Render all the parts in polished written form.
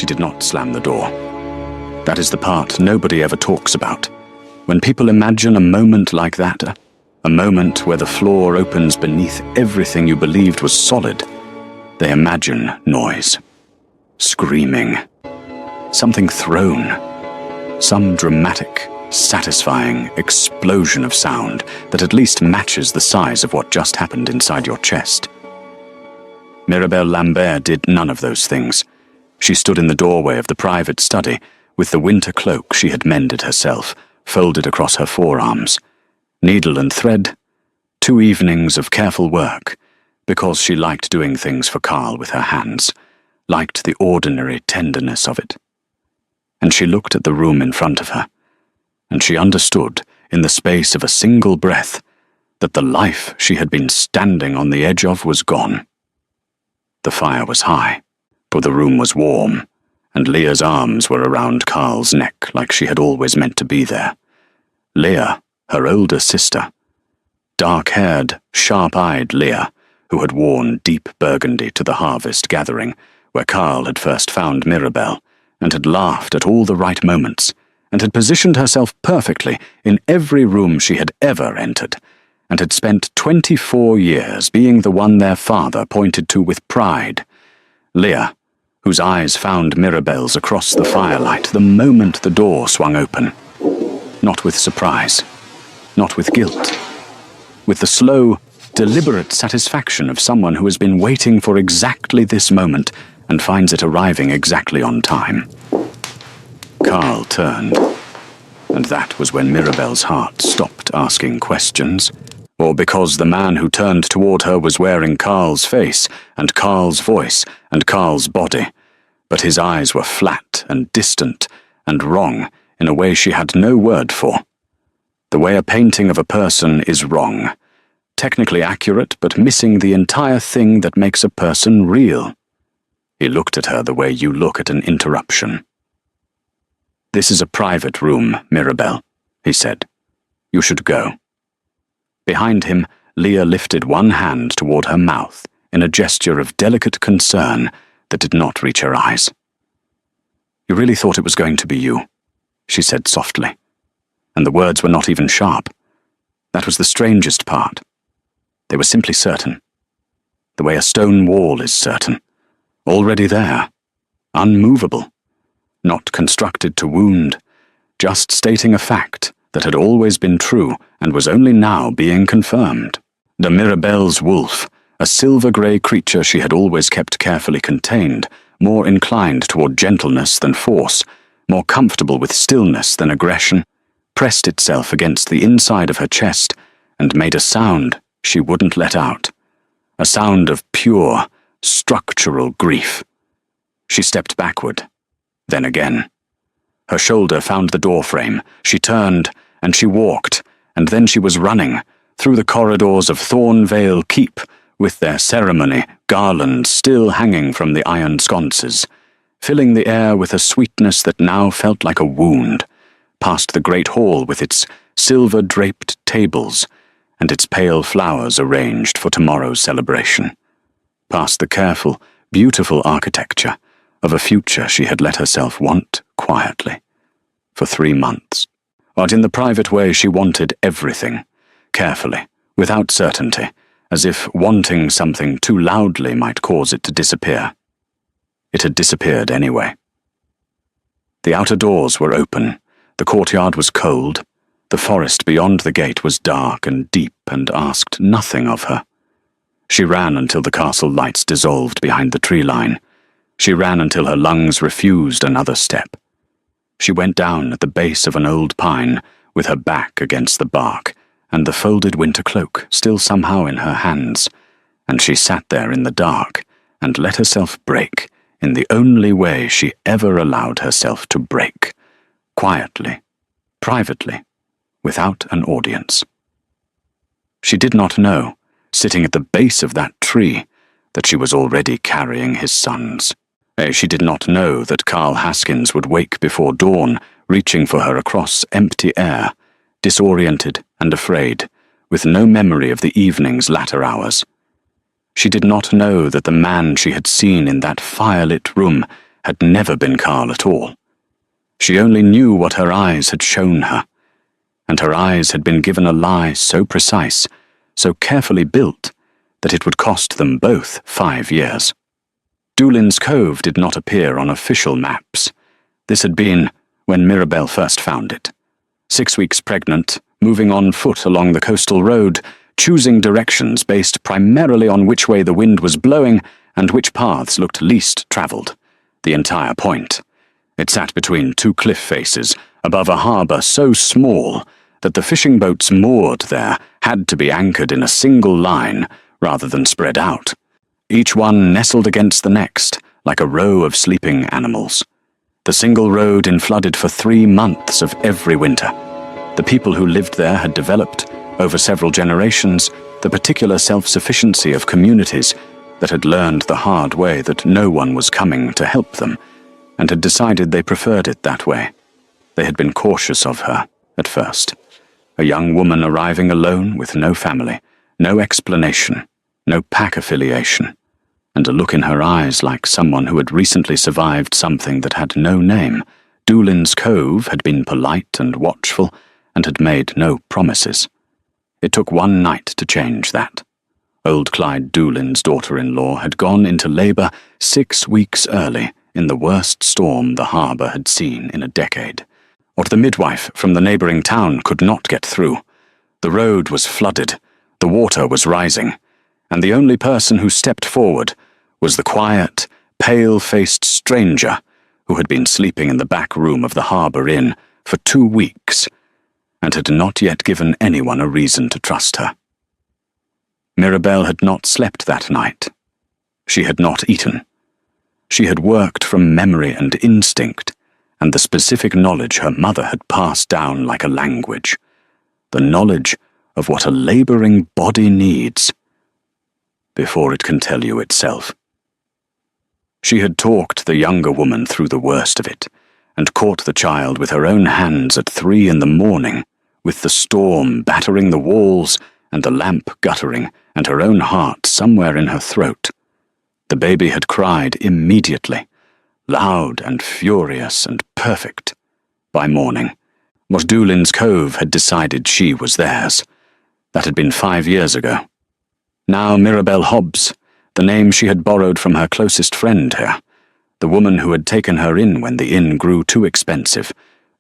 did not slam the door. That is the part nobody ever talks about. When people imagine a moment like that, a moment where the floor opens beneath everything you believed was solid, they imagine noise, screaming, something thrown, some dramatic, satisfying explosion of sound that at least matches the size of what just happened inside your chest. Mirabelle Lambert did none of those things. She stood in the doorway of the private study with the winter cloak she had mended herself folded across her forearms, needle and thread, 2 evenings of careful work, because she liked doing things for Carl with her hands, liked the ordinary tenderness of it. And she looked at the room in front of her, and she understood, in the space of a single breath, that the life she had been standing on the edge of was gone. The fire was high, for the room was warm, and Leah's arms were around Carl's neck like she had always meant to be there. Leah, her older sister. Dark-haired, sharp-eyed Leah, who had worn deep burgundy to the harvest gathering, where Carl had first found Mirabelle, and had laughed at all the right moments, and had positioned herself perfectly in every room she had ever entered, and had spent 24 years being the one their father pointed to with pride. Leah, whose eyes found Mirabelle's across the firelight the moment the door swung open. Not with surprise, not with guilt, with the slow, deliberate satisfaction of someone who has been waiting for exactly this moment and finds it arriving exactly on time. Carl turned, and that was when Mirabelle's heart stopped asking questions, or because the man who turned toward her was wearing Carl's face and Carl's voice and Carl's body, but his eyes were flat and distant and wrong in a way she had no word for. The way a painting of a person is wrong, technically accurate but missing the entire thing that makes a person real. He looked at her the way you look at an interruption. "This is a private room, Mirabelle," he said. "You should go." Behind him, Leah lifted one hand toward her mouth in a gesture of delicate concern that did not reach her eyes. "You really thought it was going to be you," she said softly, and the words were not even sharp. That was the strangest part. They were simply certain. The way a stone wall is certain. Already there. Unmovable. Not constructed to wound. Just stating a fact that had always been true and was only now being confirmed. The Mirabelle's wolf, a silver-grey creature she had always kept carefully contained, more inclined toward gentleness than force, more comfortable with stillness than aggression, pressed itself against the inside of her chest and made a sound she wouldn't let out. A sound of pure, structural grief. She stepped backward, then again. Her shoulder found the doorframe. She turned, and she walked, and then she was running, through the corridors of Thornvale Keep, with their ceremony garlands still hanging from the iron sconces, filling the air with a sweetness that now felt like a wound, past the great hall with its silver-draped tables, and its pale flowers arranged for tomorrow's celebration, past the careful, beautiful architecture of a future she had let herself want quietly, for 3 months. But in the private way she wanted everything, carefully, without certainty, as if wanting something too loudly might cause it to disappear. It had disappeared anyway. The outer doors were open, the courtyard was cold, the forest beyond the gate was dark and deep and asked nothing of her. She ran until the castle lights dissolved behind the tree line. She ran until her lungs refused another step. She went down at the base of an old pine, with her back against the bark, and the folded winter cloak still somehow in her hands, and she sat there in the dark and let herself break in the only way she ever allowed herself to break, quietly, privately, without an audience. She did not know, sitting at the base of that tree, that she was already carrying his sons. She did not know that Carl Haskins would wake before dawn, reaching for her across empty air, disoriented and afraid, with no memory of the evening's latter hours. She did not know that the man she had seen in that firelit room had never been Carl at all. She only knew what her eyes had shown her, and her eyes had been given a lie so precise, so carefully built, that it would cost them both 5 years. Doolin's Cove did not appear on official maps. This had been when Mirabelle first found it. 6 weeks pregnant, moving on foot along the coastal road, choosing directions based primarily on which way the wind was blowing and which paths looked least travelled. The entire point. It sat between two cliff faces, above a harbour so small that the fishing boats moored there had to be anchored in a single line rather than spread out, each one nestled against the next like a row of sleeping animals. The single road inflooded for 3 months of every winter. The people who lived there had developed, over several generations, the particular self-sufficiency of communities that had learned the hard way that no one was coming to help them, and had decided they preferred it that way. They had been cautious of her, at first. A young woman arriving alone with no family, no explanation, no pack affiliation, and a look in her eyes like someone who had recently survived something that had no name. Doolin's Cove had been polite and watchful, and had made no promises. It took one night to change that. Old Clyde Doolin's daughter-in-law had gone into labour 6 weeks early in the worst storm the harbour had seen in a decade. What the midwife from the neighbouring town could not get through. The road was flooded, the water was rising, and the only person who stepped forward was the quiet, pale-faced stranger who had been sleeping in the back room of the harbour inn for 2 weeks and had not yet given anyone a reason to trust her. Mirabelle had not slept that night. She had not eaten. She had worked from memory and instinct, and the specific knowledge her mother had passed down like a language. The knowledge of what a labouring body needs before it can tell you itself. She had talked the younger woman through the worst of it, and caught the child with her own hands at 3 a.m, with the storm battering the walls and the lamp guttering, and her own heart somewhere in her throat. The baby had cried immediately, loud and furious and perfect. By morning, what Doolin's Cove had decided she was theirs. That had been 5 years ago. Now Mirabelle Hobbs, the name she had borrowed from her closest friend here, the woman who had taken her in when the inn grew too expensive,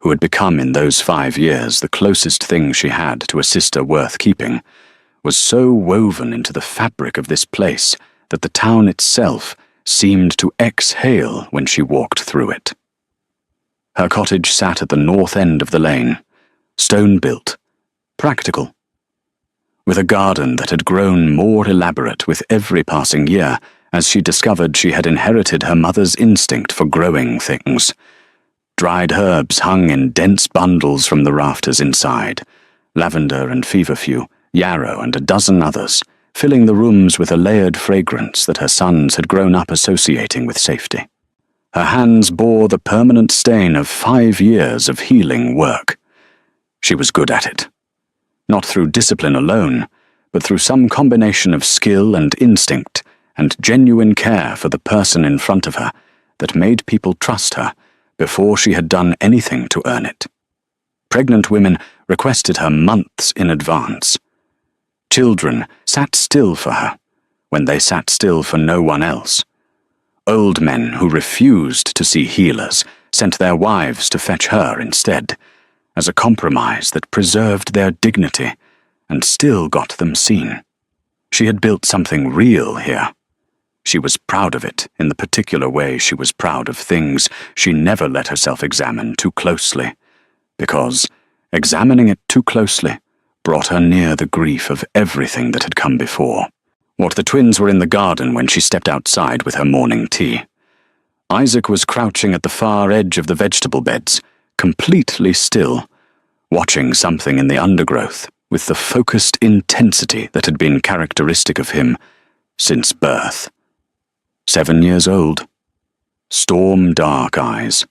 who had become in those 5 years the closest thing she had to a sister worth keeping, was so woven into the fabric of this place that the town itself seemed to exhale when she walked through it. Her cottage sat at the north end of the lane, stone-built, practical, with a garden that had grown more elaborate with every passing year as she discovered she had inherited her mother's instinct for growing things. Dried herbs hung in dense bundles from the rafters inside, lavender and feverfew, yarrow and a dozen others, filling the rooms with a layered fragrance that her sons had grown up associating with safety. Her hands bore the permanent stain of 5 years of healing work. She was good at it. Not through discipline alone, but through some combination of skill and instinct and genuine care for the person in front of her that made people trust her before she had done anything to earn it. Pregnant women requested her months in advance. Children sat still for her when they sat still for no one else. Old men who refused to see healers sent their wives to fetch her instead, as a compromise that preserved their dignity and still got them seen. She had built something real here. She was proud of it in the particular way she was proud of things she never let herself examine too closely, because examining it too closely brought her near the grief of everything that had come before. What the twins were in the garden when she stepped outside with her morning tea. Isaac was crouching at the far edge of the vegetable beds, completely still, watching something in the undergrowth with the focused intensity that had been characteristic of him since birth. 7 years old. Storm-dark eyes,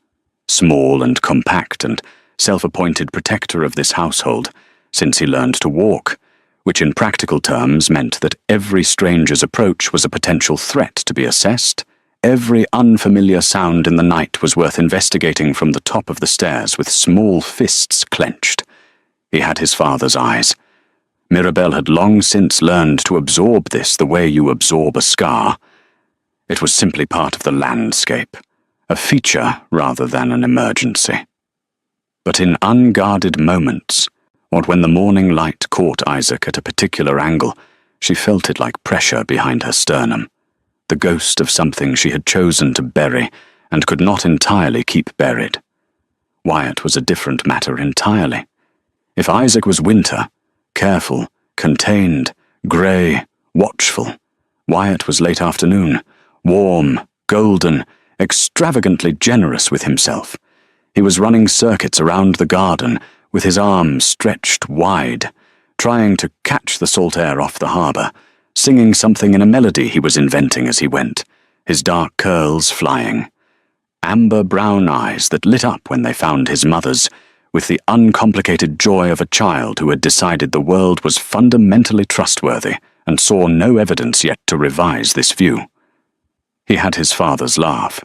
small and compact and self-appointed protector of this household since he learned to walk, which in practical terms meant that every stranger's approach was a potential threat to be assessed, Every unfamiliar sound in the night was worth investigating from the top of the stairs with small fists clenched. He had his father's eyes. Mirabelle had long since learned to absorb this the way you absorb a scar. It was simply part of the landscape, a feature rather than an emergency. But in unguarded moments, or when the morning light caught Isaac at a particular angle, she felt it like pressure behind her sternum, the ghost of something she had chosen to bury and could not entirely keep buried. Wyatt was a different matter entirely. If Isaac was winter, careful, contained, grey, watchful, Wyatt was late afternoon, warm, golden, extravagantly generous with himself. He was running circuits around the garden with his arms stretched wide, trying to catch the salt air off the harbour, singing something in a melody he was inventing as he went, his dark curls flying. Amber-brown eyes that lit up when they found his mother's, with the uncomplicated joy of a child who had decided the world was fundamentally trustworthy and saw no evidence yet to revise this view. He had his father's laugh.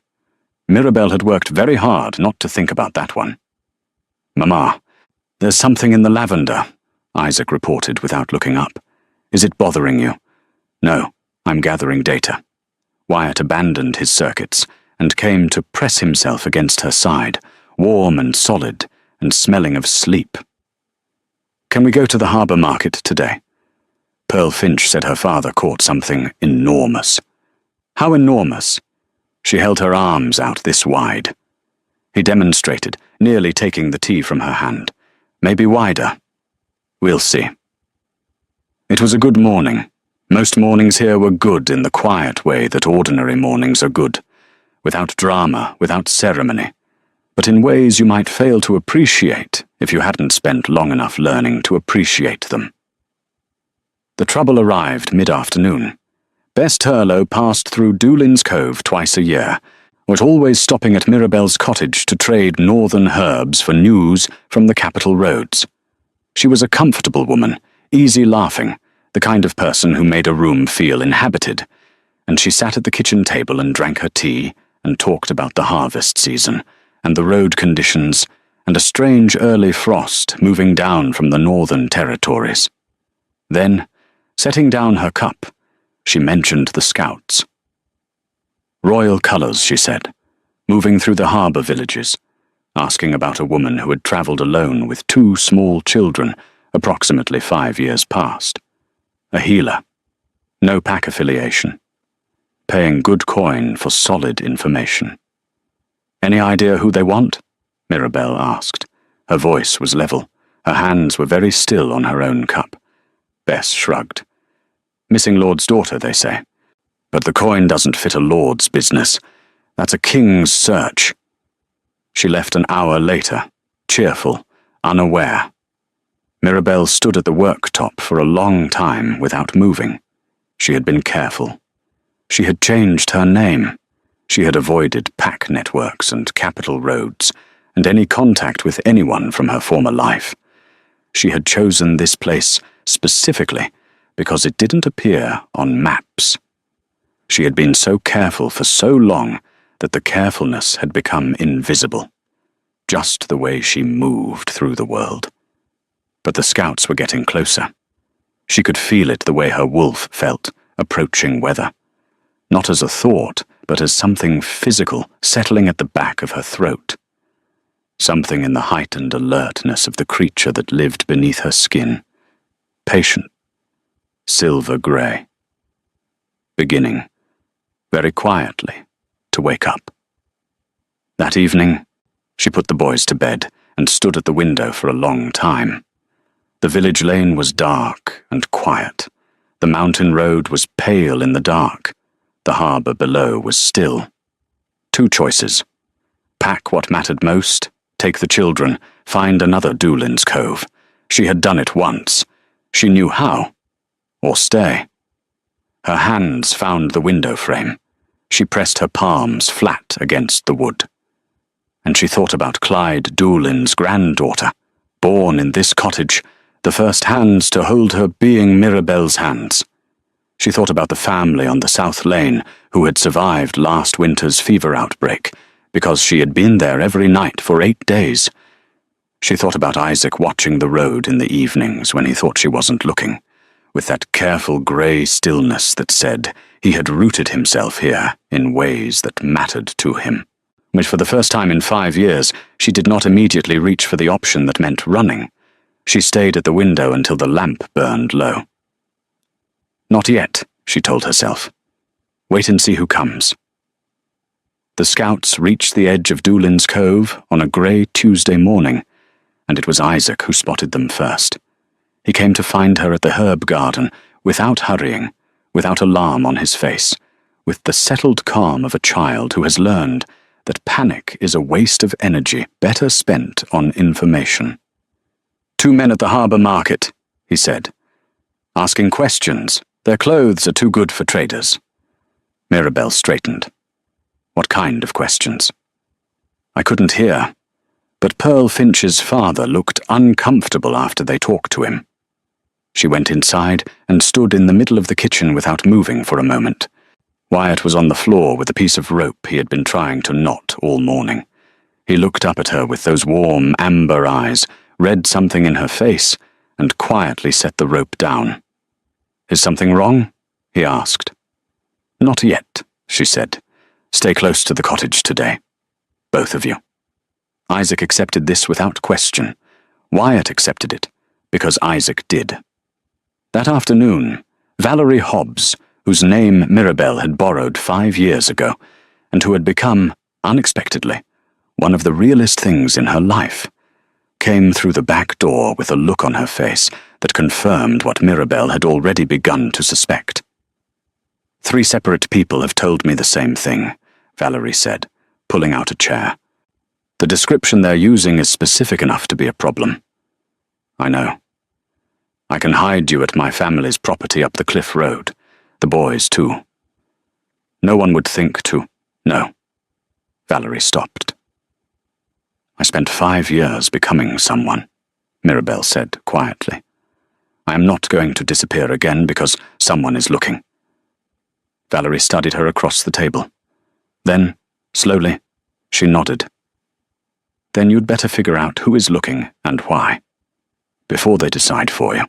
Mirabelle had worked very hard not to think about that one. "Mama, there's something in the lavender," Isaac reported without looking up. "Is it bothering you?" "No, I'm gathering data." Wyatt abandoned his circuits and came to press himself against her side, warm and solid, and smelling of sleep. "Can we go to the harbour market today?" Pearl Finch said her father caught something enormous. "How enormous?" She held her arms out this wide. He demonstrated, nearly taking the tea from her hand. "Maybe wider." "We'll see." It was a good morning. Most mornings here were good in the quiet way that ordinary mornings are good, without drama, without ceremony, but in ways you might fail to appreciate if you hadn't spent long enough learning to appreciate them. The trouble arrived mid-afternoon. Bess Turlough passed through Doolin's Cove twice a year, was always stopping at Mirabelle's cottage to trade northern herbs for news from the capital roads. She was a comfortable woman, easy laughing, the kind of person who made a room feel inhabited, and she sat at the kitchen table and drank her tea and talked about the harvest season and the road conditions and a strange early frost moving down from the northern territories. Then, setting down her cup, she mentioned the scouts. "Royal colours," she said, moving through the harbour villages, asking about a woman who had travelled alone with 2 small children, approximately 5 years past. A healer. No pack affiliation. Paying good coin for solid information. "Any idea who they want?" Mirabelle asked. Her voice was level. Her hands were very still on her own cup. Bess shrugged. "Missing Lord's daughter, they say. But the coin doesn't fit a lord's business. That's a king's search." She left an hour later, cheerful, unaware. Mirabelle stood at the worktop for a long time without moving. She had been careful. She had changed her name. She had avoided pack networks and capital roads, and any contact with anyone from her former life. She had chosen this place specifically because it didn't appear on maps. She had been so careful for so long that the carefulness had become invisible, just the way she moved through the world. But the scouts were getting closer. She could feel it the way her wolf felt, approaching weather. Not as a thought, but as something physical settling at the back of her throat. Something in the heightened alertness of the creature that lived beneath her skin. Patient. Silver grey. Beginning, very quietly, to wake up. That evening, she put the boys to bed and stood at the window for a long time. The village lane was dark and quiet. The mountain road was pale in the dark. The harbour below was still. 2 choices. Pack what mattered most, take the children, find another Doolin's Cove. She had done it once. She knew how. Or stay. Her hands found the window frame. She pressed her palms flat against the wood. And she thought about Clyde Doolin's granddaughter, born in this cottage, the first hands to hold her being Mirabelle's hands. She thought about the family on the South Lane who had survived last winter's fever outbreak because she had been there every night for 8 days. She thought about Isaac watching the road in the evenings when he thought she wasn't looking, with that careful grey stillness that said he had rooted himself here in ways that mattered to him. But for the first time in 5 years, she did not immediately reach for the option that meant running. She stayed at the window until the lamp burned low. Not yet, she told herself. Wait and see who comes. The scouts reached the edge of Doolin's Cove on a grey Tuesday morning, and it was Isaac who spotted them first. He came to find her at the herb garden, without hurrying, without alarm on his face, with the settled calm of a child who has learned that panic is a waste of energy better spent on information. 2 men at the harbour market, he said. Asking questions. Their clothes are too good for traders. Mirabelle straightened. What kind of questions? I couldn't hear, but Pearl Finch's father looked uncomfortable after they talked to him. She went inside and stood in the middle of the kitchen without moving for a moment. Wyatt was on the floor with a piece of rope he had been trying to knot all morning. He looked up at her with those warm, amber eyes, read something in her face, and quietly set the rope down. Is something wrong? He asked. Not yet, she said. Stay close to the cottage today. Both of you. Isaac accepted this without question. Wyatt accepted it, because Isaac did. That afternoon, Valerie Hobbs, whose name Mirabelle had borrowed 5 years ago, and who had become, unexpectedly, one of the realest things in her life, came through the back door with a look on her face that confirmed what Mirabelle had already begun to suspect. 3 separate people have told me the same thing, Valerie said, pulling out a chair. The description they're using is specific enough to be a problem. I know. I can hide you at my family's property up the cliff road. The boys, too. No one would think to. No. Valerie stopped. I spent 5 years becoming someone, Mirabelle said quietly. I am not going to disappear again because someone is looking. Valerie studied her across the table. Then, slowly, she nodded. Then you'd better figure out who is looking and why, before they decide for you.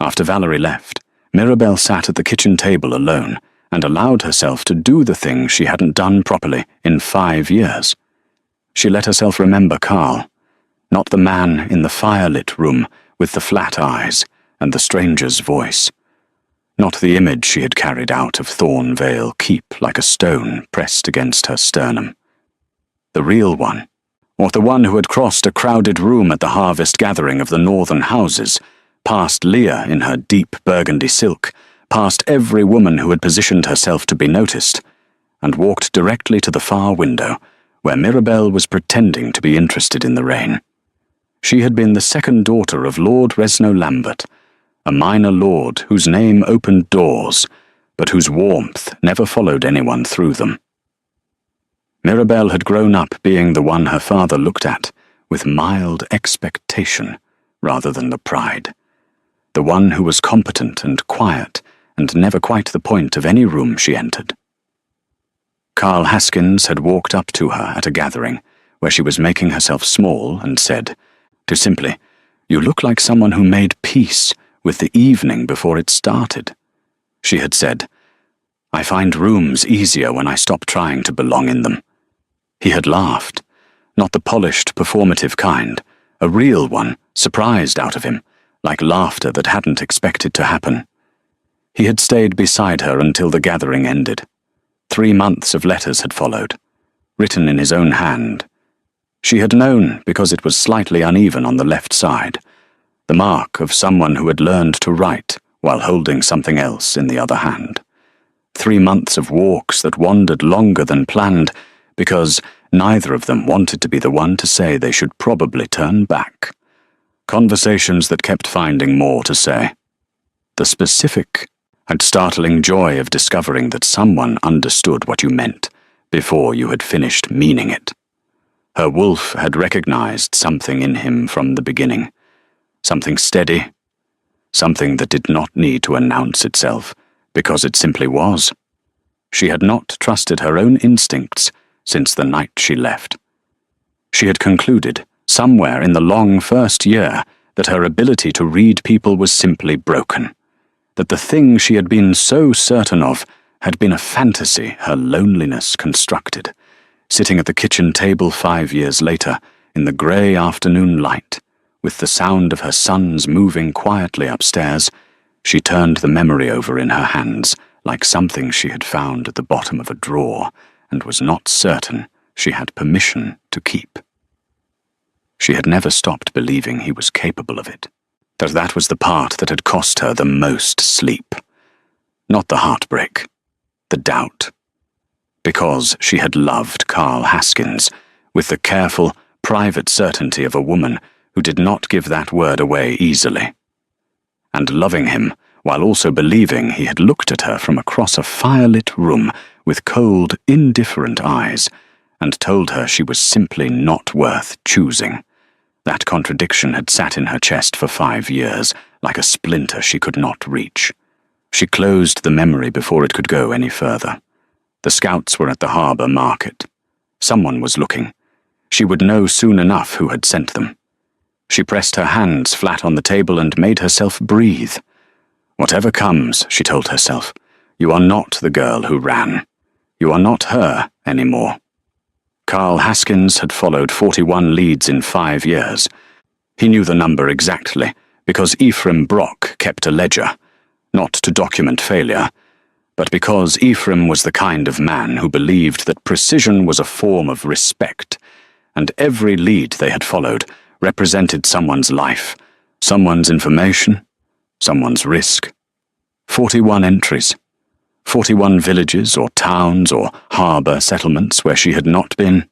After Valerie left, Mirabelle sat at the kitchen table alone and allowed herself to do the thing she hadn't done properly in 5 years. She let herself remember Carl, not the man in the firelit room with the flat eyes and the stranger's voice, not the image she had carried out of Thornvale Keep like a stone pressed against her sternum. The real one, or the one who had crossed a crowded room at the harvest gathering of the northern houses, past Leah in her deep burgundy silk, past every woman who had positioned herself to be noticed, and walked directly to the far window, where Mirabelle was pretending to be interested in the rain. She had been the second daughter of Lord Resno Lambert, a minor lord whose name opened doors, but whose warmth never followed anyone through them. Mirabelle had grown up being the one her father looked at with mild expectation rather than the pride, the one who was competent and quiet and never quite the point of any room she entered. Carl Haskins had walked up to her at a gathering where she was making herself small and said, too simply, "You look like someone who made peace with the evening before it started." She had said, "I find rooms easier when I stop trying to belong in them." He had laughed, not the polished, performative kind, a real one, surprised out of him, like laughter that hadn't expected to happen. He had stayed beside her until the gathering ended. 3 months of letters had followed, written in his own hand. She had known because it was slightly uneven on the left side, the mark of someone who had learned to write while holding something else in the other hand. 3 months of walks that wandered longer than planned because neither of them wanted to be the one to say they should probably turn back. Conversations that kept finding more to say. The specific and startling joy of discovering that someone understood what you meant before you had finished meaning it. Her wolf had recognized something in him from the beginning, something steady, something that did not need to announce itself, because it simply was. She had not trusted her own instincts since the night she left. She had concluded, somewhere in the long first year, that her ability to read people was simply broken, that the thing she had been so certain of had been a fantasy her loneliness constructed, sitting at the kitchen table 5 years later, in the grey afternoon light, with the sound of her sons moving quietly upstairs. She turned the memory over in her hands, like something she had found at the bottom of a drawer, and was not certain she had permission to keep. She had never stopped believing he was capable of it, that was the part that had cost her the most sleep. Not the heartbreak, the doubt. Because she had loved Carl Haskins, with the careful, private certainty of a woman who did not give that word away easily. And loving him, while also believing he had looked at her from across a firelit room with cold, indifferent eyes, and told her she was simply not worth choosing. That contradiction had sat in her chest for 5 years, like a splinter she could not reach. She closed the memory before it could go any further. The scouts were at the harbour market. Someone was looking. She would know soon enough who had sent them. She pressed her hands flat on the table and made herself breathe. Whatever comes, she told herself, you are not the girl who ran. You are not her anymore. Carl Haskins had followed 41 leads in 5 years. He knew the number exactly, because Ephraim Brock kept a ledger, not to document failure, but because Ephraim was the kind of man who believed that precision was a form of respect, and every lead they had followed represented someone's life, someone's information, someone's risk. 41 entries. 41 villages or towns or harbour settlements where she had not been,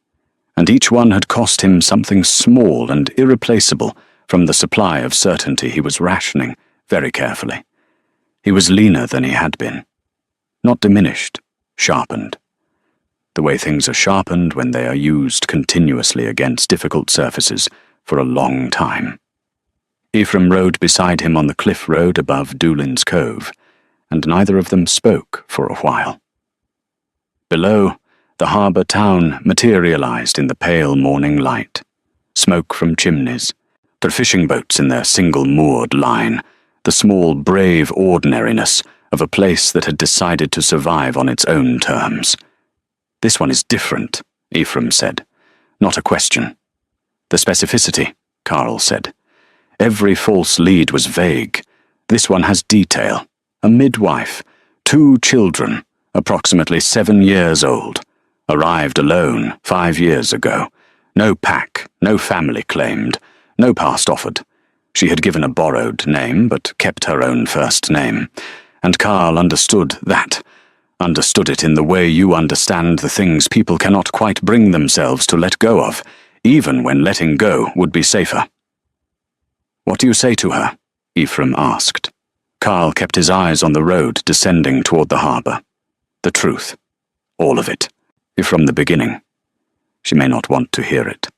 and each one had cost him something small and irreplaceable from the supply of certainty he was rationing very carefully. He was leaner than he had been. Not diminished, sharpened. The way things are sharpened when they are used continuously against difficult surfaces for a long time. Ephraim rode beside him on the cliff road above Doolin's Cove, and neither of them spoke for a while. Below, the harbour town materialized in the pale morning light. Smoke from chimneys, the fishing boats in their single moored line, the small brave ordinariness of a place that had decided to survive on its own terms. This one is different, Ephraim said. Not a question. The specificity, Carl said. Every false lead was vague. This one has detail. A midwife, 2 children, approximately 7 years old, arrived alone 5 years ago. No pack, no family claimed, no past offered. She had given a borrowed name, but kept her own first name. And Carl understood that, understood it in the way you understand the things people cannot quite bring themselves to let go of, even when letting go would be safer. What do you say to her? Ephraim asked. Carl kept his eyes on the road descending toward the harbour. The truth. All of it. From the beginning. She may not want to hear it.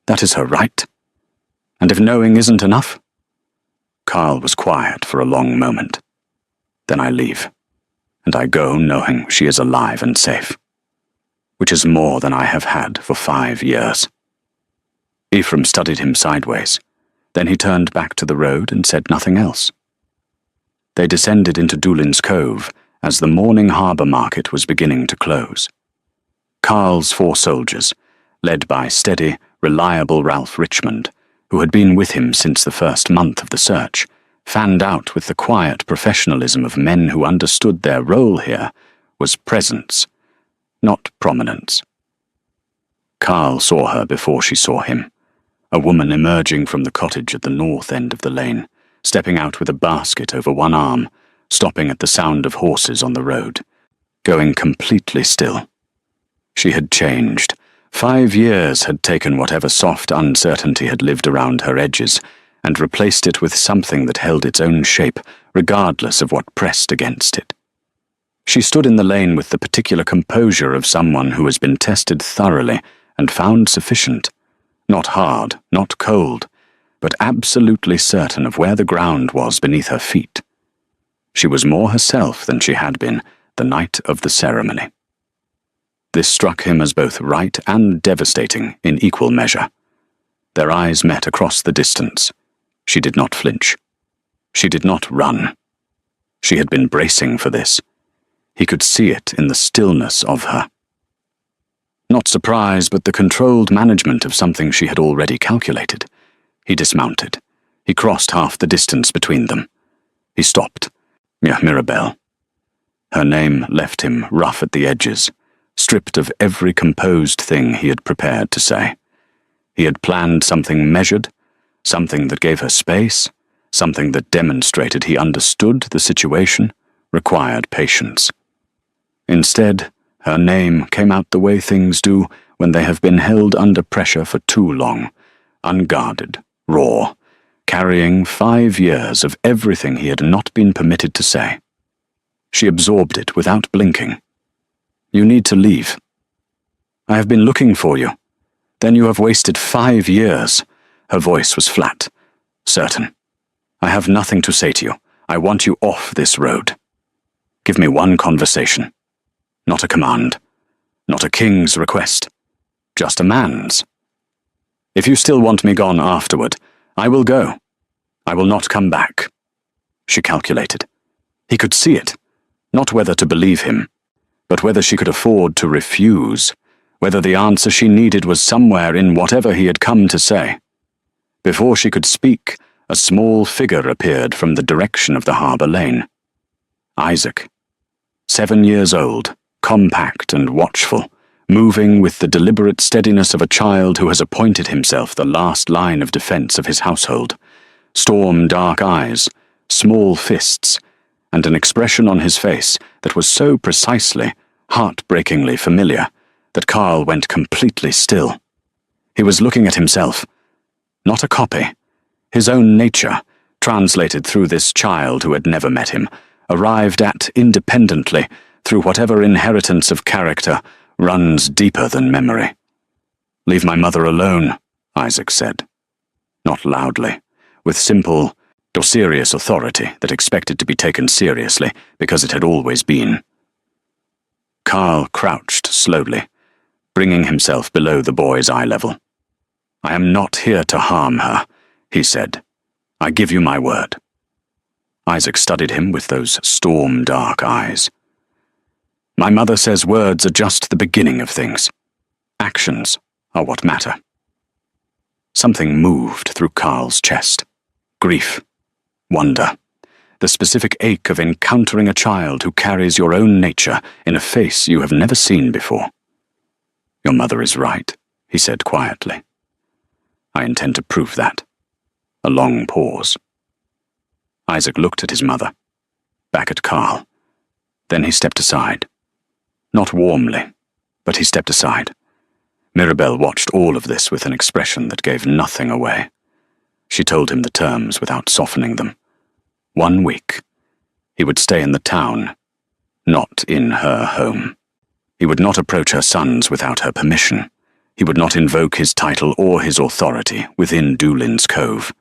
That is her right. And if knowing isn't enough? Carl was quiet for a long moment. Then I leave, and I go knowing she is alive and safe, which is more than I have had for 5 years. Ephraim studied him sideways. Then he turned back to the road and said nothing else. They descended into Doolin's Cove as the morning harbour market was beginning to close. Carl's 4 soldiers, led by steady, reliable Ralph Richmond, who had been with him since the first month of the search, fanned out with the quiet professionalism of men who understood their role here, was presence, not prominence. Carl saw her before she saw him, a woman emerging from the cottage at the north end of the lane, stepping out with a basket over one arm, stopping at the sound of horses on the road, going completely still. She had changed. 5 years had taken whatever soft uncertainty had lived around her edges and replaced it with something that held its own shape, regardless of what pressed against it. She stood in the lane with the particular composure of someone who has been tested thoroughly and found sufficient. Not hard, not cold, but absolutely certain of where the ground was beneath her feet. She was more herself than she had been the night of the ceremony. This struck him as both right and devastating in equal measure. Their eyes met across the distance. She did not flinch. She did not run. She had been bracing for this. He could see it in the stillness of her. Not surprise, but the controlled management of something she had already calculated. He dismounted. He crossed half the distance between them. He stopped. Mirabelle. Her name left him rough at the edges, stripped of every composed thing he had prepared to say. He had planned something measured, something that gave her space, something that demonstrated he understood the situation, required patience. Instead, her name came out the way things do when they have been held under pressure for too long, unguarded, raw, carrying 5 years of everything he had not been permitted to say. She absorbed it without blinking. "You need to leave. I have been looking for you. Then you have wasted 5 years. Her voice was flat, certain. "I have nothing to say to you. I want you off this road. Give me one conversation. Not a command. Not a king's request. Just a man's. If you still want me gone afterward, I will go. I will not come back." She calculated. He could see it. Not whether to believe him, but whether she could afford to refuse, whether the answer she needed was somewhere in whatever he had come to say. Before she could speak, a small figure appeared from the direction of the harbour lane. Isaac. 7 years old, compact and watchful, moving with the deliberate steadiness of a child who has appointed himself the last line of defence of his household. Storm-dark eyes, small fists, and an expression on his face that was so precisely, heartbreakingly familiar, that Carl went completely still. He was looking at himself. Not a copy. His own nature, translated through this child who had never met him, arrived at independently through whatever inheritance of character runs deeper than memory. "Leave my mother alone," Isaac said. Not loudly, with simple or serious authority that expected to be taken seriously because it had always been. Carl crouched slowly, bringing himself below the boy's eye level. "I am not here to harm her," he said. "I give you my word." Isaac studied him with those storm-dark eyes. "My mother says words are just the beginning of things. Actions are what matter." Something moved through Carl's chest. Grief. Wonder. The specific ache of encountering a child who carries your own nature in a face you have never seen before. "Your mother is right," he said quietly. "I intend to prove that." A long pause. Isaac looked at his mother, back at Carl. Then he stepped aside. Not warmly, but he stepped aside. Mirabelle watched all of this with an expression that gave nothing away. She told him the terms without softening them. 1 week. He would stay in the town, not in her home. He would not approach her sons without her permission. He would not invoke his title or his authority within Doolin's Cove.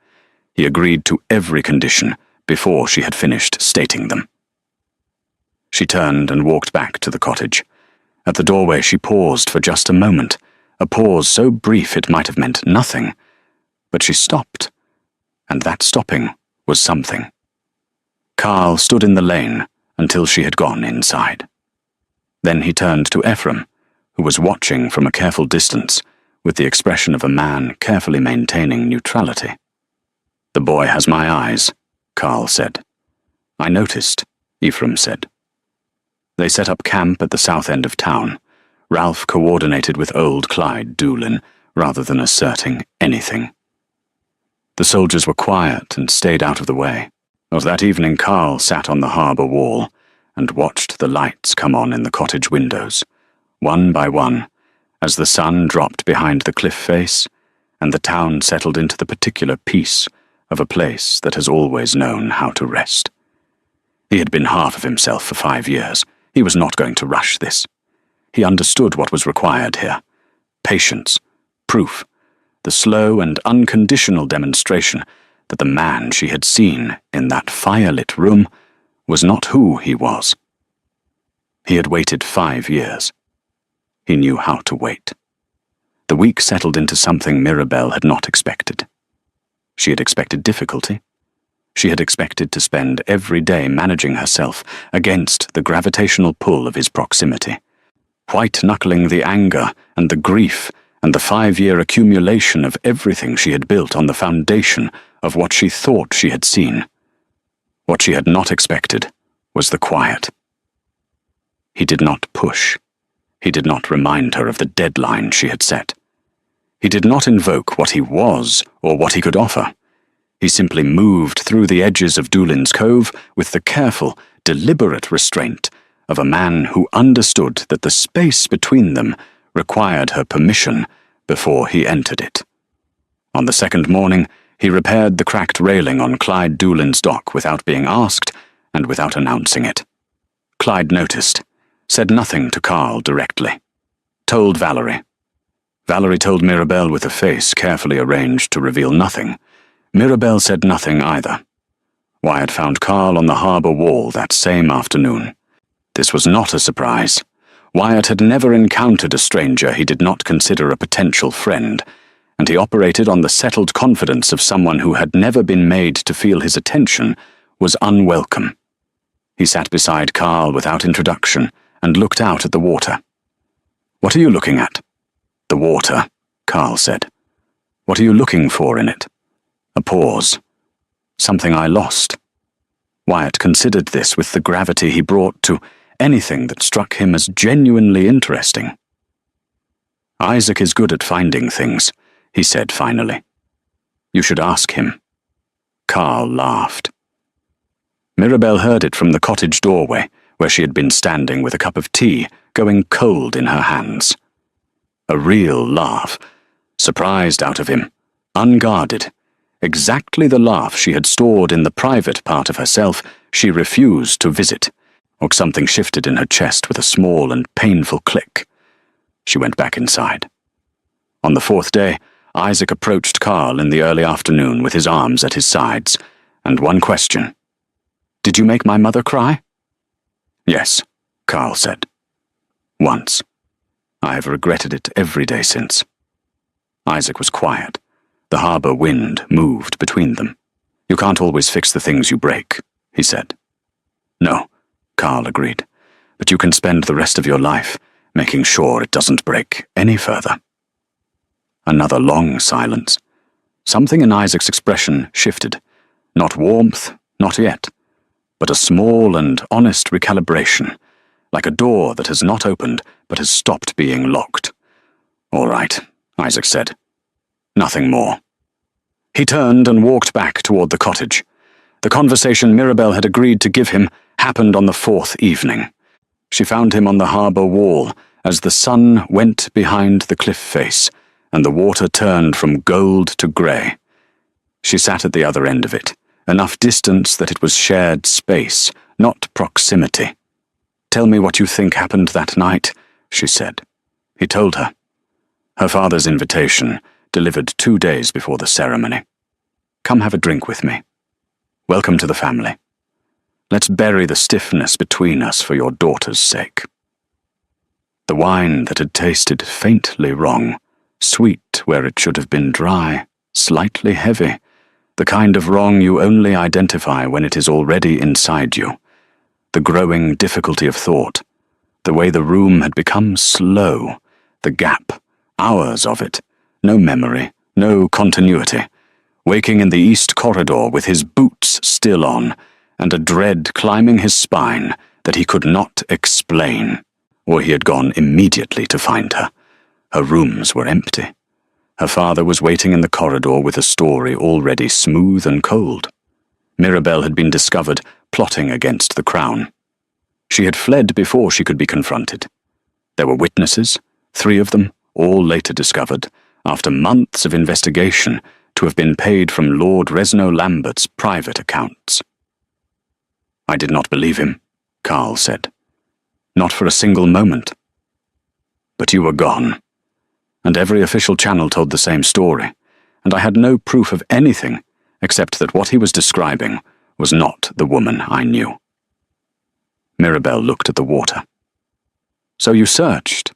He agreed to every condition before she had finished stating them. She turned and walked back to the cottage. At the doorway she paused for just a moment, a pause so brief it might have meant nothing. But she stopped, and that stopping was something. Carl stood in the lane until she had gone inside. Then he turned to Ephraim, who was watching from a careful distance, with the expression of a man carefully maintaining neutrality. "The boy has my eyes," Carl said. "I noticed," Ephraim said. They set up camp at the south end of town. Ralph coordinated with old Clyde Doolin, rather than asserting anything. The soldiers were quiet and stayed out of the way. Of that evening Carl sat on the harbour wall and watched the lights come on in the cottage windows, one by one, as the sun dropped behind the cliff face and the town settled into the particular peace of a place that has always known how to rest. He had been half of himself for 5 years. He was not going to rush this. He understood what was required here. Patience, proof, the slow and unconditional demonstration that the man she had seen in that firelit room was not who he was. He had waited 5 years. He knew how to wait. The week settled into something Mirabelle had not expected. She had expected difficulty. She had expected to spend every day managing herself against the gravitational pull of his proximity, white-knuckling the anger and the grief and the 5-year accumulation of everything she had built on the foundation of what she thought she had seen. What she had not expected was the quiet. He did not push. He did not remind her of the deadline she had set. He did not invoke what he was or what he could offer. He simply moved through the edges of Doolin's Cove with the careful, deliberate restraint of a man who understood that the space between them required her permission before he entered it. On the second morning, he repaired the cracked railing on Clyde Doolin's dock without being asked and without announcing it. Clyde noticed, said nothing to Carl directly. Told Valerie. Valerie told Mirabelle with a face carefully arranged to reveal nothing. Mirabelle said nothing either. Wyatt found Carl on the harbour wall that same afternoon. This was not a surprise. Wyatt had never encountered a stranger he did not consider a potential friend, and he operated on the settled confidence of someone who had never been made to feel his attention was unwelcome. He sat beside Carl without introduction and looked out at the water. "What are you looking at?" "The water," Carl said. "What are you looking for in it?" A pause. "Something I lost." Wyatt considered this with the gravity he brought to anything that struck him as genuinely interesting. "Isaac is good at finding things," he said finally. "You should ask him." Carl laughed. Mirabelle heard it from the cottage doorway, where she had been standing with a cup of tea going cold in her hands. A real laugh, surprised out of him, unguarded. Exactly the laugh she had stored in the private part of herself she refused to visit, or something shifted in her chest with a small and painful click. She went back inside. On the 4th day, Isaac approached Carl in the early afternoon with his arms at his sides, and one question. "Did you make my mother cry?" "Yes," Carl said. "Once. I have regretted it every day since." Isaac was quiet. The harbour wind moved between them. "You can't always fix the things you break," he said. "No," Carl agreed, "but you can spend the rest of your life making sure it doesn't break any further." Another long silence. Something in Isaac's expression shifted. Not warmth, not yet, but a small and honest recalibration, like a door that has not opened but has stopped being locked. "All right," Isaac said. "Nothing more." He turned and walked back toward the cottage. The conversation Mirabelle had agreed to give him happened on the 4th evening. She found him on the harbour wall as the sun went behind the cliff face and the water turned from gold to grey. She sat at the other end of it, enough distance that it was shared space, not proximity. "Tell me what you think happened that night," she said. He told her. Her father's invitation, delivered 2 days before the ceremony. "Come have a drink with me. Welcome to the family. Let's bury the stiffness between us for your daughter's sake." The wine that had tasted faintly wrong, sweet where it should have been dry, slightly heavy, the kind of wrong you only identify when it is already inside you. The growing difficulty of thought, the way the room had become slow, the gap, hours of it, no memory, no continuity, waking in the east corridor with his boots still on, and a dread climbing his spine that he could not explain, or he had gone immediately to find her. Her rooms were empty. Her father was waiting in the corridor with a story already smooth and cold. Mirabelle had been discovered plotting against the crown. She had fled before she could be confronted. There were witnesses, 3 of them, all later discovered, after months of investigation, to have been paid from Lord Resno Lambert's private accounts. "I did not believe him," Carl said. "Not for a single moment. But you were gone, and every official channel told the same story. and I had no proof of anything except that what he was describing was not the woman I knew. Mirabelle looked at the water. "So you searched?"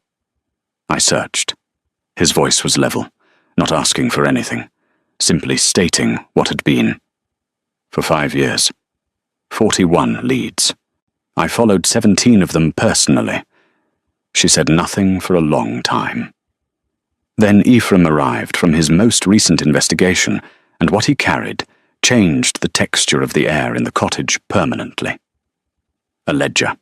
I searched. His voice was level, not asking for anything, simply stating what had been. For 5 years. 41 leads. I followed 17 of them personally. She said nothing for a long time. Then Ephraim arrived from his most recent investigation, and what he carried changed the texture of the air in the cottage permanently. A ledger.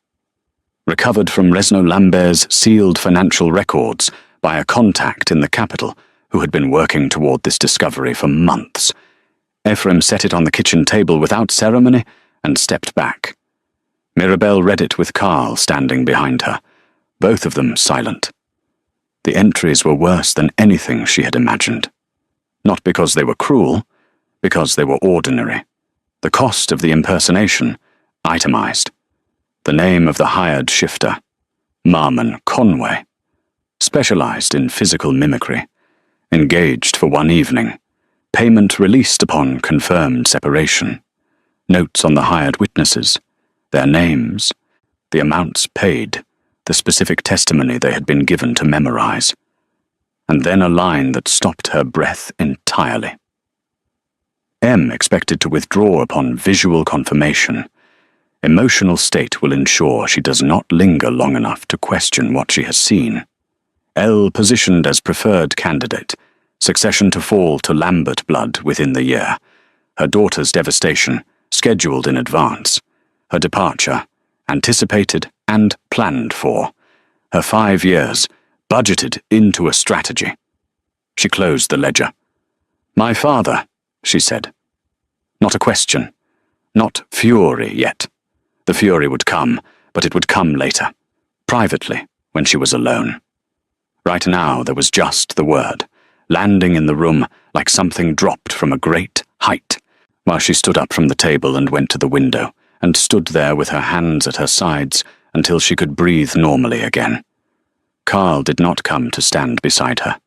Recovered from Resno Lambert's sealed financial records by a contact in the capital who had been working toward this discovery for months. Ephraim set it on the kitchen table without ceremony and stepped back. Mirabelle read it with Carl standing behind her, both of them silent. The entries were worse than anything she had imagined. Not because they were cruel, because they were ordinary. The cost of the impersonation, itemized. The name of the hired shifter, Marmon Conway. Specialized in physical mimicry. Engaged for 1 evening. Payment released upon confirmed separation. Notes on the hired witnesses. Their names. The amounts paid. The specific testimony they had been given to memorize. And then a line that stopped her breath entirely. M expected to withdraw upon visual confirmation. Emotional state will ensure she does not linger long enough to question what she has seen. L positioned as preferred candidate, succession to fall to Lambert blood within the year. Her daughter's devastation, scheduled in advance. Her departure, anticipated and planned for. Her 5 years, budgeted into a strategy. She closed the ledger. "My father," she said. Not a question. Not fury yet. The fury would come, but it would come later. Privately, when she was alone. Right now there was just the word, landing in the room like something dropped from a great height, while she stood up from the table and went to the window, and stood there with her hands at her sides until she could breathe normally again. Carl did not come to stand beside her.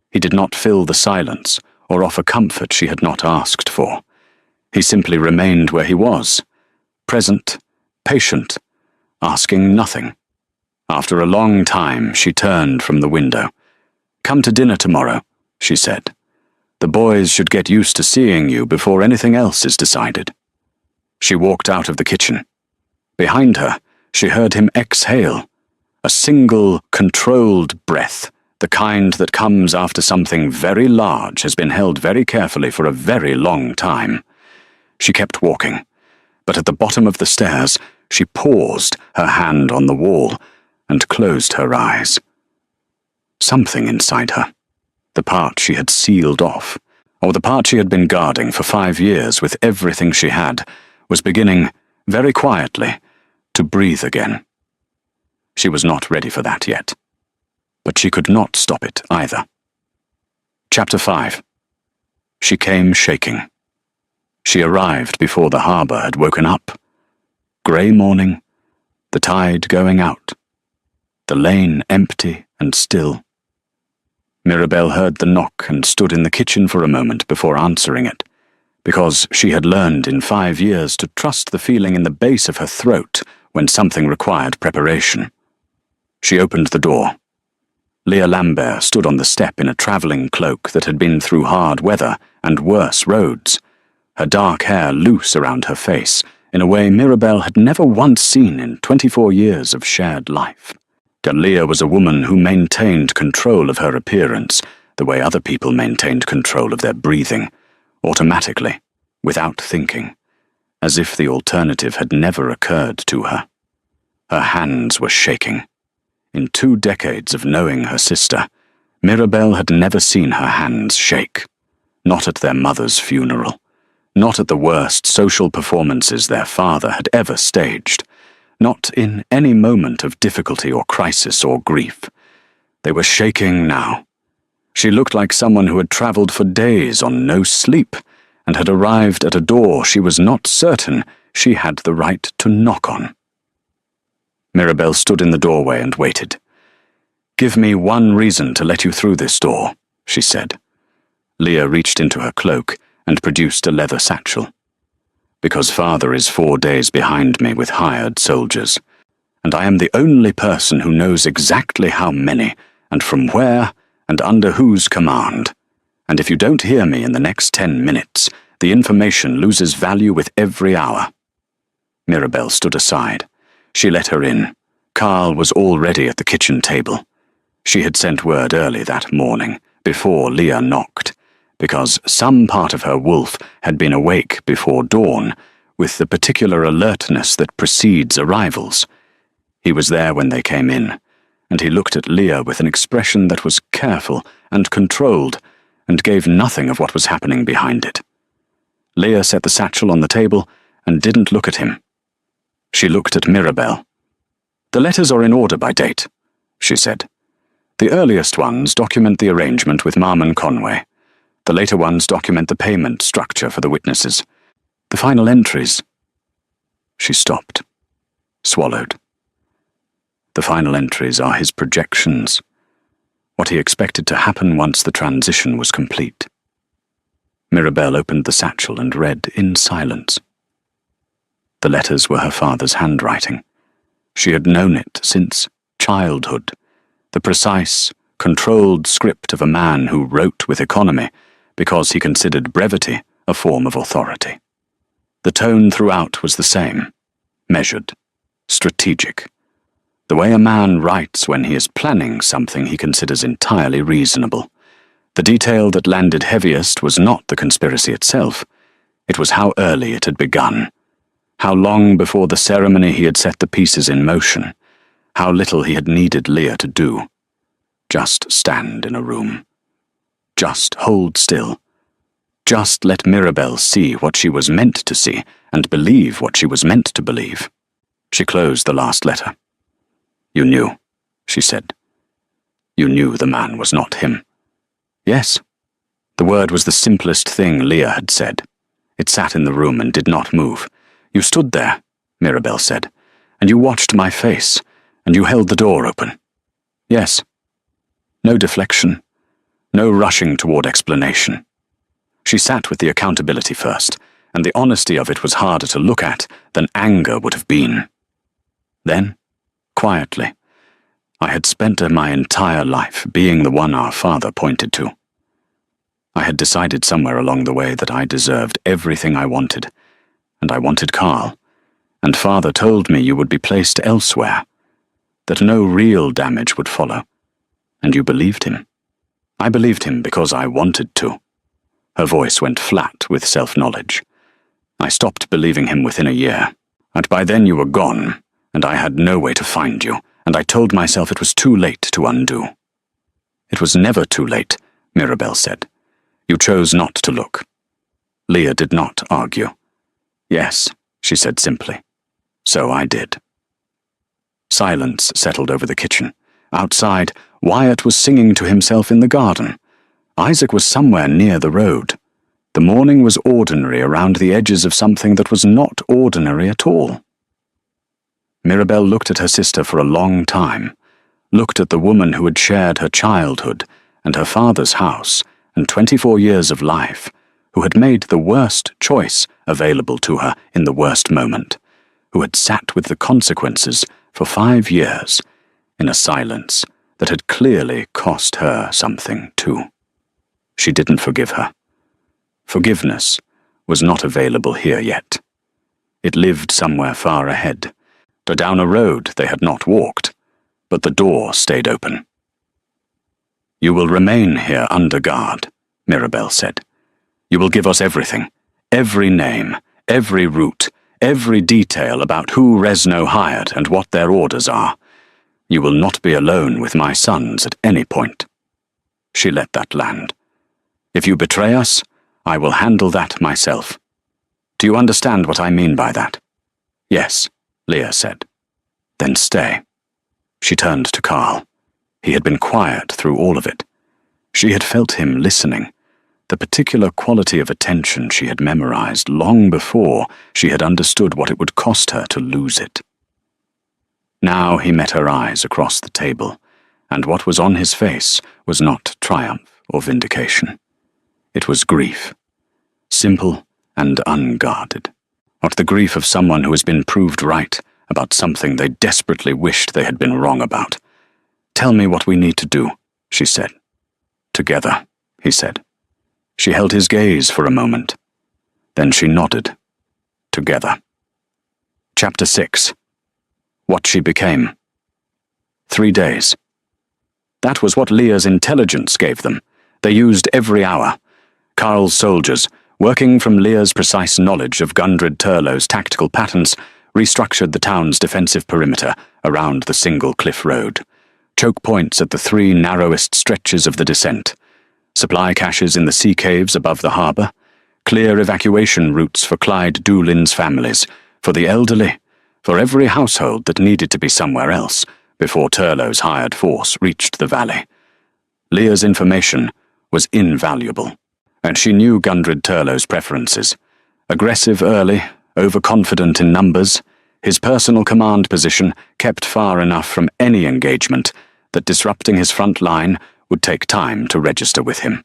He did not fill the silence or offer comfort she had not asked for. He simply remained where he was, present, patient, asking nothing. After a long time, she turned from the window. "Come to dinner tomorrow," she said. "The boys should get used to seeing you before anything else is decided." She walked out of the kitchen. Behind her, she heard him exhale. A single, controlled breath, the kind that comes after something very large has been held very carefully for a very long time. She kept walking, but at the bottom of the stairs, she paused, her hand on the wall, and closed her eyes. Something inside her, the part she had sealed off, or the part she had been guarding for 5 years with everything she had, was beginning, very quietly, to breathe again. She was not ready for that yet, but she could not stop it either. Chapter 5. She came shaking. She arrived before the harbour had woken up. Grey morning, the tide going out, the lane empty and still. Mirabelle heard the knock and stood in the kitchen for a moment before answering it, because she had learned in 5 years to trust the feeling in the base of her throat when something required preparation. She opened the door. Leah Lambert stood on the step in a travelling cloak that had been through hard weather and worse roads, her dark hair loose around her face in a way Mirabelle had never once seen in 24 years of shared life. Leah was a woman who maintained control of her appearance the way other people maintained control of their breathing, automatically, without thinking, as if the alternative had never occurred to her. Her hands were shaking. In 2 decades of knowing her sister, Mirabelle had never seen her hands shake. Not at their mother's funeral. Not at the worst social performances their father had ever staged. Not in any moment of difficulty or crisis or grief. They were shaking now. She looked like someone who had travelled for days on no sleep and had arrived at a door she was not certain she had the right to knock on. Mirabelle stood in the doorway and waited. "Give me one reason to let you through this door," she said. Leah reached into her cloak and produced a leather satchel. Because father is 4 days behind me with hired soldiers, and I am the only person who knows exactly how many, and from where, and under whose command. And if you don't hear me in the next 10 minutes, the information loses value with every hour. Mirabelle stood aside. She let her in. Carl was already at the kitchen table. She had sent word early that morning, before Leah knocked, because some part of her wolf had been awake before dawn, with the particular alertness that precedes arrivals. He was there when they came in, and he looked at Leah with an expression that was careful and controlled, and gave nothing of what was happening behind it. Leah set the satchel on the table and didn't look at him. She looked at Mirabelle. "The letters are in order by date," she said. "The earliest ones document the arrangement with Marmon Conway. The later ones document the payment structure for the witnesses. The final entries—" She stopped, swallowed. The final entries are his projections, what he expected to happen once the transition was complete. Mirabelle opened the satchel and read in silence. The letters were her father's handwriting. She had known it since childhood, the precise, controlled script of a man who wrote with economy because he considered brevity a form of authority. The tone throughout was the same, measured, strategic. The way a man writes when he is planning something he considers entirely reasonable. The detail that landed heaviest was not the conspiracy itself. It was how early it had begun. How long before the ceremony he had set the pieces in motion. How little he had needed Leah to do. Just stand in a room. Just hold still. Just let Mirabelle see what she was meant to see and believe what she was meant to believe. She closed the last letter. "You knew," she said. "You knew the man was not him." Yes. The word was the simplest thing Leah had said. It sat in the room and did not move. "You stood there," Mirabelle said, "and you watched my face, and you held the door open." Yes. No deflection. No rushing toward explanation. She sat with the accountability first, and the honesty of it was harder to look at than anger would have been. Then, quietly, I had spent my entire life being the one our father pointed to. I had decided somewhere along the way that I deserved everything I wanted, and I wanted Carl, and father told me you would be placed elsewhere, that no real damage would follow, and you believed him. I believed him because I wanted to. Her voice went flat with self-knowledge. I stopped believing him within a year, and by then you were gone, and I had no way to find you, and I told myself it was too late to undo. "It was never too late," Mirabelle said. "You chose not to look." Leah did not argue. "Yes," she said simply. "So I did." Silence settled over the kitchen. Outside, Wyatt was singing to himself in the garden. Isaac was somewhere near the road. The morning was ordinary around the edges of something that was not ordinary at all. Mirabelle looked at her sister for a long time, looked at the woman who had shared her childhood and her father's house and 24 years of life, who had made the worst choice available to her in the worst moment, who had sat with the consequences for 5 years, in a silence that had clearly cost her something too. She didn't forgive her. Forgiveness was not available here yet. It lived somewhere far ahead, down a road they had not walked, but the door stayed open. "You will remain here under guard," Mirabelle said. "You will give us everything, every name, every route, every detail about who Resno hired and what their orders are. You will not be alone with my sons at any point." She let that land. "If you betray us, I will handle that myself. Do you understand what I mean by that?" "Yes," Leah said. "Then stay." She turned to Carl. He had been quiet through all of it. She had felt him listening, the particular quality of attention she had memorized long before she had understood what it would cost her to lose it. Now he met her eyes across the table, and what was on his face was not triumph or vindication. It was grief. Simple and unguarded. Not the grief of someone who has been proved right about something they desperately wished they had been wrong about. "Tell me what we need to do," she said. "Together," he said. She held his gaze for a moment. Then she nodded. Together. Chapter 6. What she became. 3 days. That was what Leah's intelligence gave them. They used every hour. Karl's soldiers, working from Leah's precise knowledge of Gundred Turlough's tactical patterns, restructured the town's defensive perimeter around the single cliff road. Choke points at the 3 narrowest stretches of the descent. Supply caches in the sea caves above the harbour. Clear evacuation routes for Clyde Doolin's families, for the elderly, for every household that needed to be somewhere else before Turlough's hired force reached the valley. Leah's information was invaluable, and she knew Gundred Turlough's preferences. Aggressive early, overconfident in numbers, his personal command position kept far enough from any engagement that disrupting his front line would take time to register with him.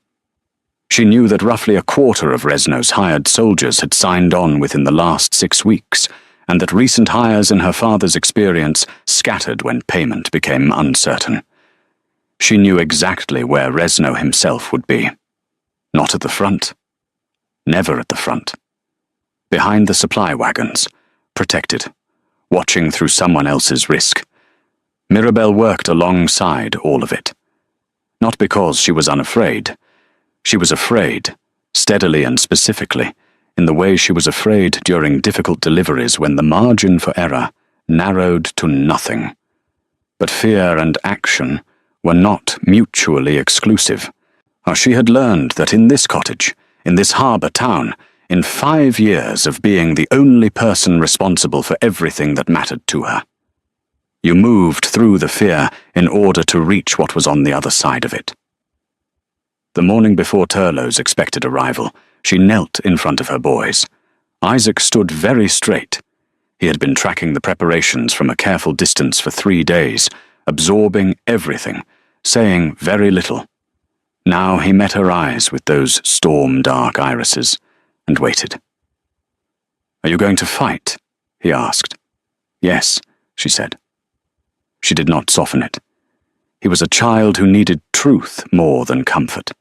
She knew that roughly a quarter of Resno's hired soldiers had signed on within the last 6 weeks, and that recent hires in her father's experience scattered when payment became uncertain. She knew exactly where Resno himself would be. Not at the front. Never at the front. Behind the supply wagons, protected, watching through someone else's risk. Mirabelle worked alongside all of it. Not because she was unafraid. She was afraid, steadily and specifically, in the way she was afraid during difficult deliveries when the margin for error narrowed to nothing. But fear and action were not mutually exclusive. She had learned that in this cottage, in this harbour town, in 5 years of being the only person responsible for everything that mattered to her. You moved through the fear in order to reach what was on the other side of it. The morning before Turlough's expected arrival, she knelt in front of her boys. Isaac stood very straight. He had been tracking the preparations from a careful distance for 3 days, absorbing everything, saying very little. Now he met her eyes with those storm-dark irises, and waited. "Are you going to fight?" he asked. "Yes," she said. She did not soften it. He was a child who needed truth more than comfort,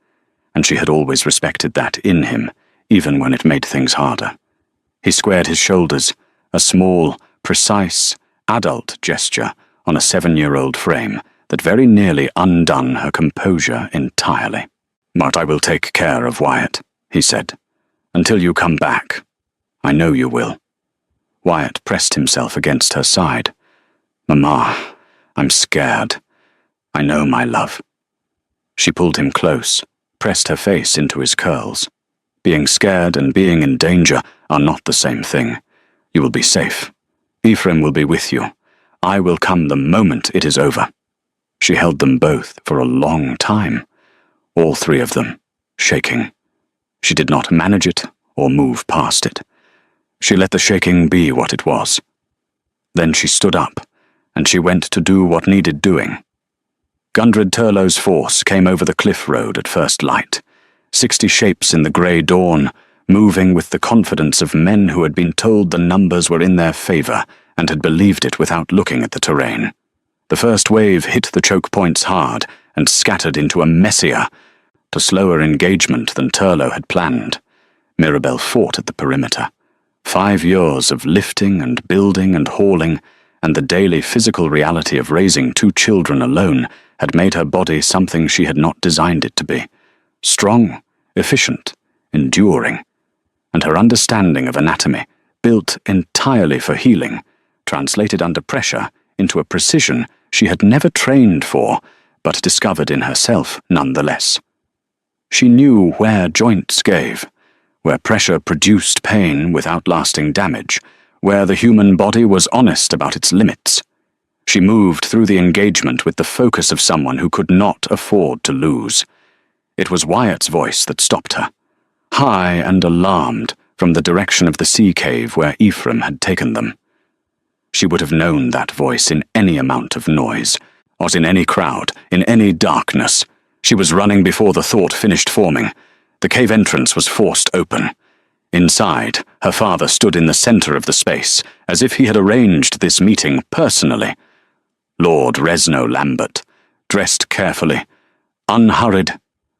and she had always respected that in him, even when it made things harder. He squared his shoulders, a small, precise, adult gesture on a 7-year-old frame that very nearly undone her composure entirely. "But I will take care of Wyatt," he said, "until you come back. I know you will." Wyatt pressed himself against her side. "Mama, I'm scared. I know, my love." She pulled him close, pressed her face into his curls. Being scared and being in danger are not the same thing. You will be safe. Ephraim will be with you. I will come the moment it is over. She held them both for a long time, all 3 of them, shaking. She did not manage it or move past it. She let the shaking be what it was. Then she stood up, and she went to do what needed doing. Gundred Turlough's force came over the cliff road at first light, 60 shapes in the grey dawn, moving with the confidence of men who had been told the numbers were in their favour and had believed it without looking at the terrain. The first wave hit the choke points hard and scattered into a messier, to slower engagement than Turlough had planned. Mirabelle fought at the perimeter. 5 years of lifting and building and hauling, and the daily physical reality of raising 2 children alone had made her body something she had not designed it to be. Strong, efficient, enduring. And her understanding of anatomy, built entirely for healing, translated under pressure into a precision she had never trained for, but discovered in herself nonetheless. She knew where joints gave, where pressure produced pain without lasting damage, where the human body was honest about its limits. She moved through the engagement with the focus of someone who could not afford to lose. It was Wyatt's voice that stopped her, high and alarmed from the direction of the sea cave where Ephraim had taken them. She would have known that voice in any amount of noise, or in any crowd, in any darkness. She was running before the thought finished forming. The cave entrance was forced open. Inside, her father stood in the center of the space, as if he had arranged this meeting personally. Lord Resno Lambert, dressed carefully, unhurried,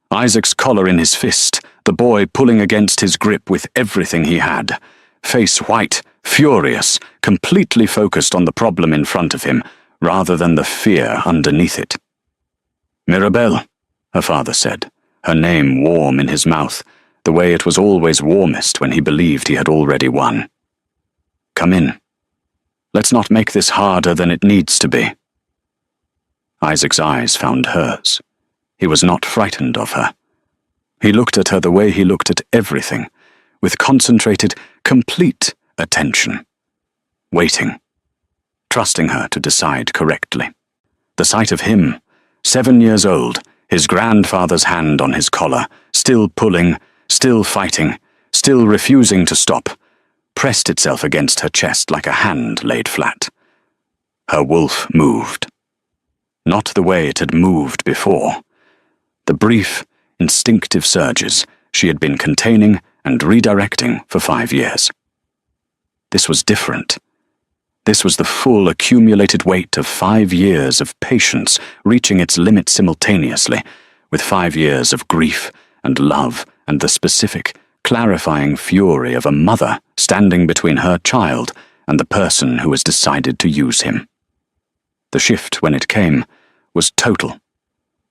Isaac's collar in his fist, the boy pulling against his grip with everything he had, face white, furious, completely focused on the problem in front of him, rather than the fear underneath it. "Mirabelle," her father said, her name warm in his mouth, the way it was always warmest when he believed he had already won. "Come in. Let's not make this harder than it needs to be." Isaac's eyes found hers. He was not frightened of her. He looked at her the way he looked at everything, with concentrated, complete attention. Waiting. Trusting her to decide correctly. The sight of him, 7 years old, his grandfather's hand on his collar, still pulling, still fighting, still refusing to stop, pressed itself against her chest like a hand laid flat. Her wolf moved. Not the way it had moved before. The brief, instinctive surges she had been containing and redirecting for 5 years. This was different. This was the full accumulated weight of 5 years of patience reaching its limit simultaneously, with 5 years of grief and love and the specific, clarifying fury of a mother standing between her child and the person who has decided to use him. The shift, when it came, was total.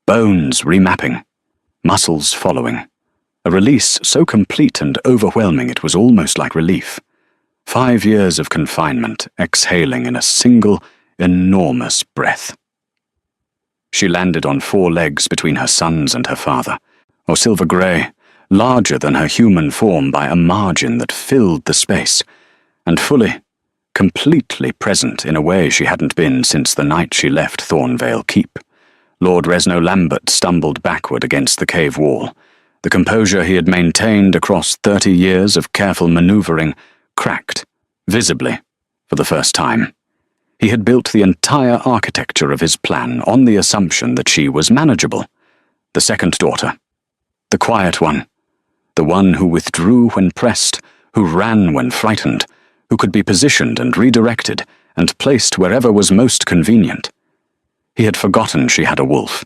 Bones remapping, muscles following. A release so complete and overwhelming it was almost like relief. 5 years of confinement exhaling in a single, enormous breath. She landed on 4 legs between her sons and her father, or silver grey, larger than her human form by a margin that filled the space, and fully, completely present in a way she hadn't been since the night she left Thornvale Keep. Lord Resno Lambert stumbled backward against the cave wall. The composure he had maintained across 30 years of careful maneuvering cracked, visibly, for the first time. He had built the entire architecture of his plan on the assumption that she was manageable. The second daughter. The quiet one. The one who withdrew when pressed, who ran when frightened, who could be positioned and redirected and placed wherever was most convenient. He had forgotten she had a wolf.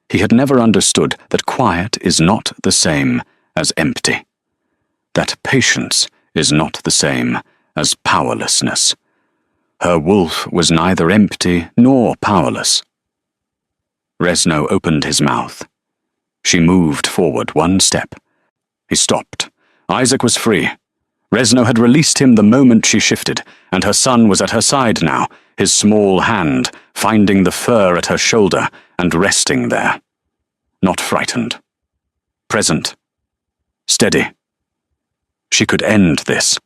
He had never understood that quiet is not the same as empty. That patience is not the same as powerlessness. Her wolf was neither empty nor powerless. Resno opened his mouth. She moved forward 1 step. He stopped. Isaac was free. Resno had released him the moment she shifted, and her son was at her side now, his small hand finding the fur at her shoulder and resting there. Not frightened. Present. Steady. She could end this.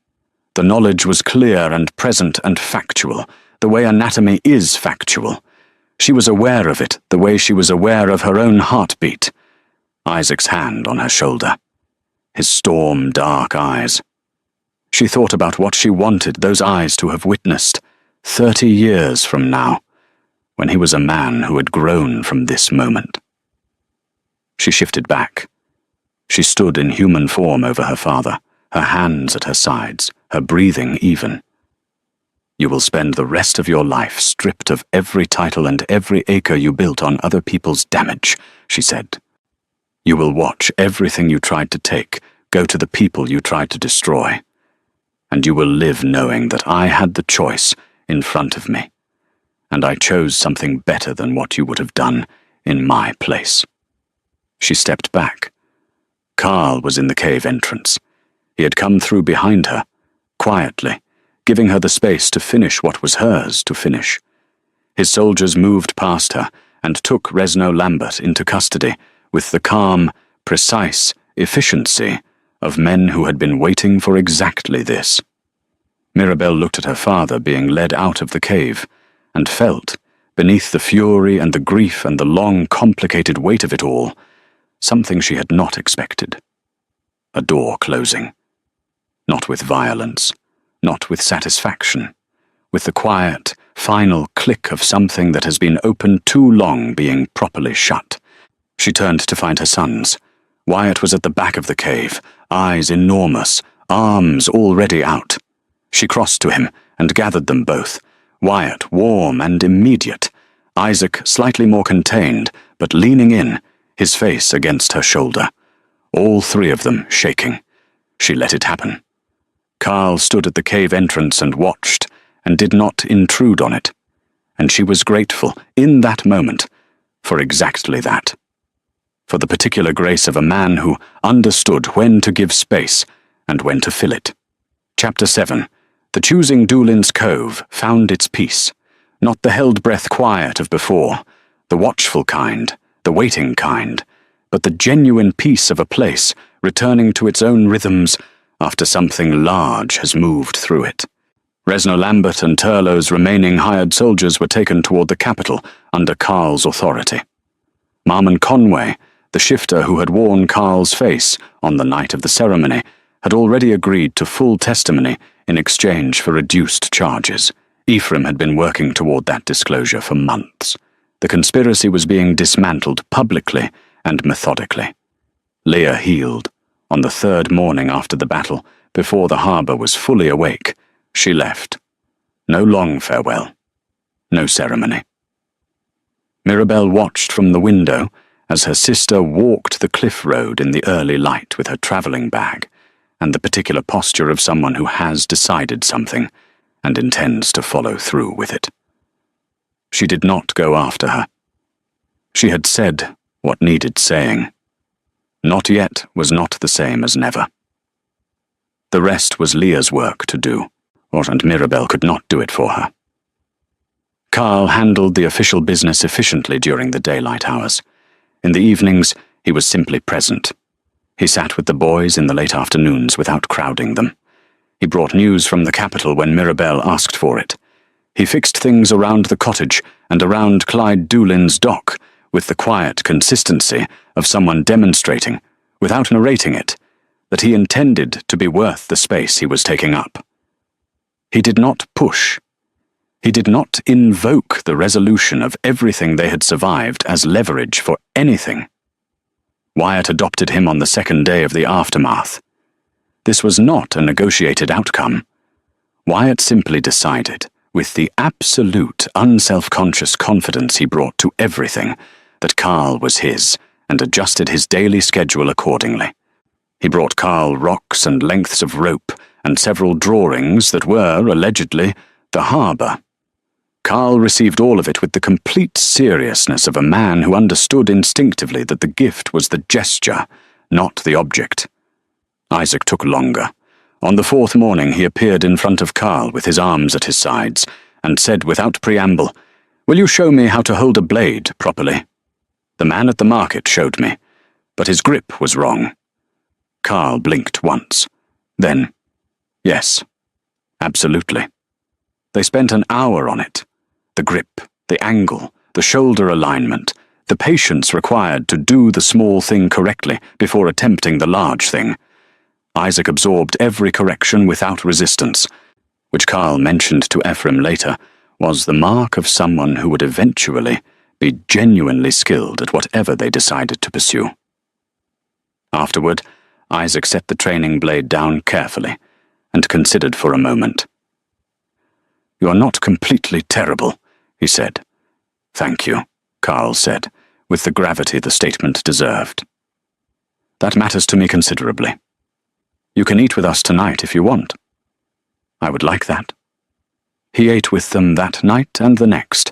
The knowledge was clear and present and factual, the way anatomy is factual. She was aware of it, the way she was aware of her own heartbeat. Isaac's hand on her shoulder. His storm-dark eyes. She thought about what she wanted those eyes to have witnessed 30 years from now, when he was a man who had grown from this moment. She shifted back. She stood in human form over her father, her hands at her sides, her breathing even. "You will spend the rest of your life stripped of every title and every acre you built on other people's damage," she said. "You will watch everything you tried to take go to the people you tried to destroy. And you will live knowing that I had the choice in front of me, and I chose something better than what you would have done in my place." She stepped back. Carl was in the cave entrance. He had come through behind her, quietly, giving her the space to finish what was hers to finish. His soldiers moved past her and took Resno Lambert into custody with the calm, precise efficiency of men who had been waiting for exactly this. Mirabelle looked at her father being led out of the cave, and felt, beneath the fury and the grief and the long, complicated weight of it all, something she had not expected. A door closing. Not with violence, not with satisfaction, with the quiet, final click of something that has been open too long being properly shut. She turned to find her sons, Wyatt was at the back of the cave, eyes enormous, arms already out. She crossed to him and gathered them both, Wyatt warm and immediate, Isaac slightly more contained, but leaning in, his face against her shoulder. All three of them shaking. She let it happen. Carl stood at the cave entrance and watched, and did not intrude on it. And she was grateful, in that moment, for exactly that. For the particular grace of a man who understood when to give space and when to fill it. Chapter 7. The choosing Doolin's Cove found its peace, not the held-breath quiet of before, the watchful kind, the waiting kind, but the genuine peace of a place returning to its own rhythms after something large has moved through it. Reznor Lambert and Turlough's remaining hired soldiers were taken toward the capital under Carl's authority. Marmon Conway, the shifter who had worn Carl's face on the night of the ceremony, had already agreed to full testimony in exchange for reduced charges. Ephraim had been working toward that disclosure for months. The conspiracy was being dismantled publicly and methodically. Leah healed. On the third morning after the battle, before the harbour was fully awake, she left. No long farewell. No ceremony. Mirabelle watched from the window as her sister walked the cliff road in the early light with her travelling bag, and the particular posture of someone who has decided something and intends to follow through with it. She did not go after her. She had said what needed saying. Not yet was not the same as never. The rest was Leah's work to do, and Mirabelle could not do it for her. Carl handled the official business efficiently during the daylight hours. In the evenings, he was simply present. He sat with the boys in the late afternoons without crowding them. He brought news from the capital when Mirabelle asked for it. He fixed things around the cottage and around Clyde Doolin's dock with the quiet consistency of someone demonstrating, without narrating it, that he intended to be worth the space he was taking up. He did not push. He did not invoke the resolution of everything they had survived as leverage for anything. Wyatt adopted him on the second day of the aftermath. This was not a negotiated outcome. Wyatt simply decided, with the absolute unself-conscious confidence he brought to everything, that Carl was his, and adjusted his daily schedule accordingly. He brought Carl rocks and lengths of rope, and several drawings that were, allegedly, the harbour. Carl received all of it with the complete seriousness of a man who understood instinctively that the gift was the gesture, not the object. Isaac took longer. On the fourth morning he appeared in front of Carl with his arms at his sides, and said without preamble, "Will you show me how to hold a blade properly? The man at the market showed me, but his grip was wrong." Carl blinked once. Then, "Yes, absolutely." They spent an hour on it. The grip, the angle, the shoulder alignment, the patience required to do the small thing correctly before attempting the large thing. Isaac absorbed every correction without resistance, which Carl mentioned to Ephraim later was the mark of someone who would eventually be genuinely skilled at whatever they decided to pursue. Afterward, Isaac set the training blade down carefully and considered for a moment. "You are not completely terrible," he said. "Thank you," Carl said, with the gravity the statement deserved. "That matters to me considerably. You can eat with us tonight if you want." "I would like that." He ate with them that night and the next.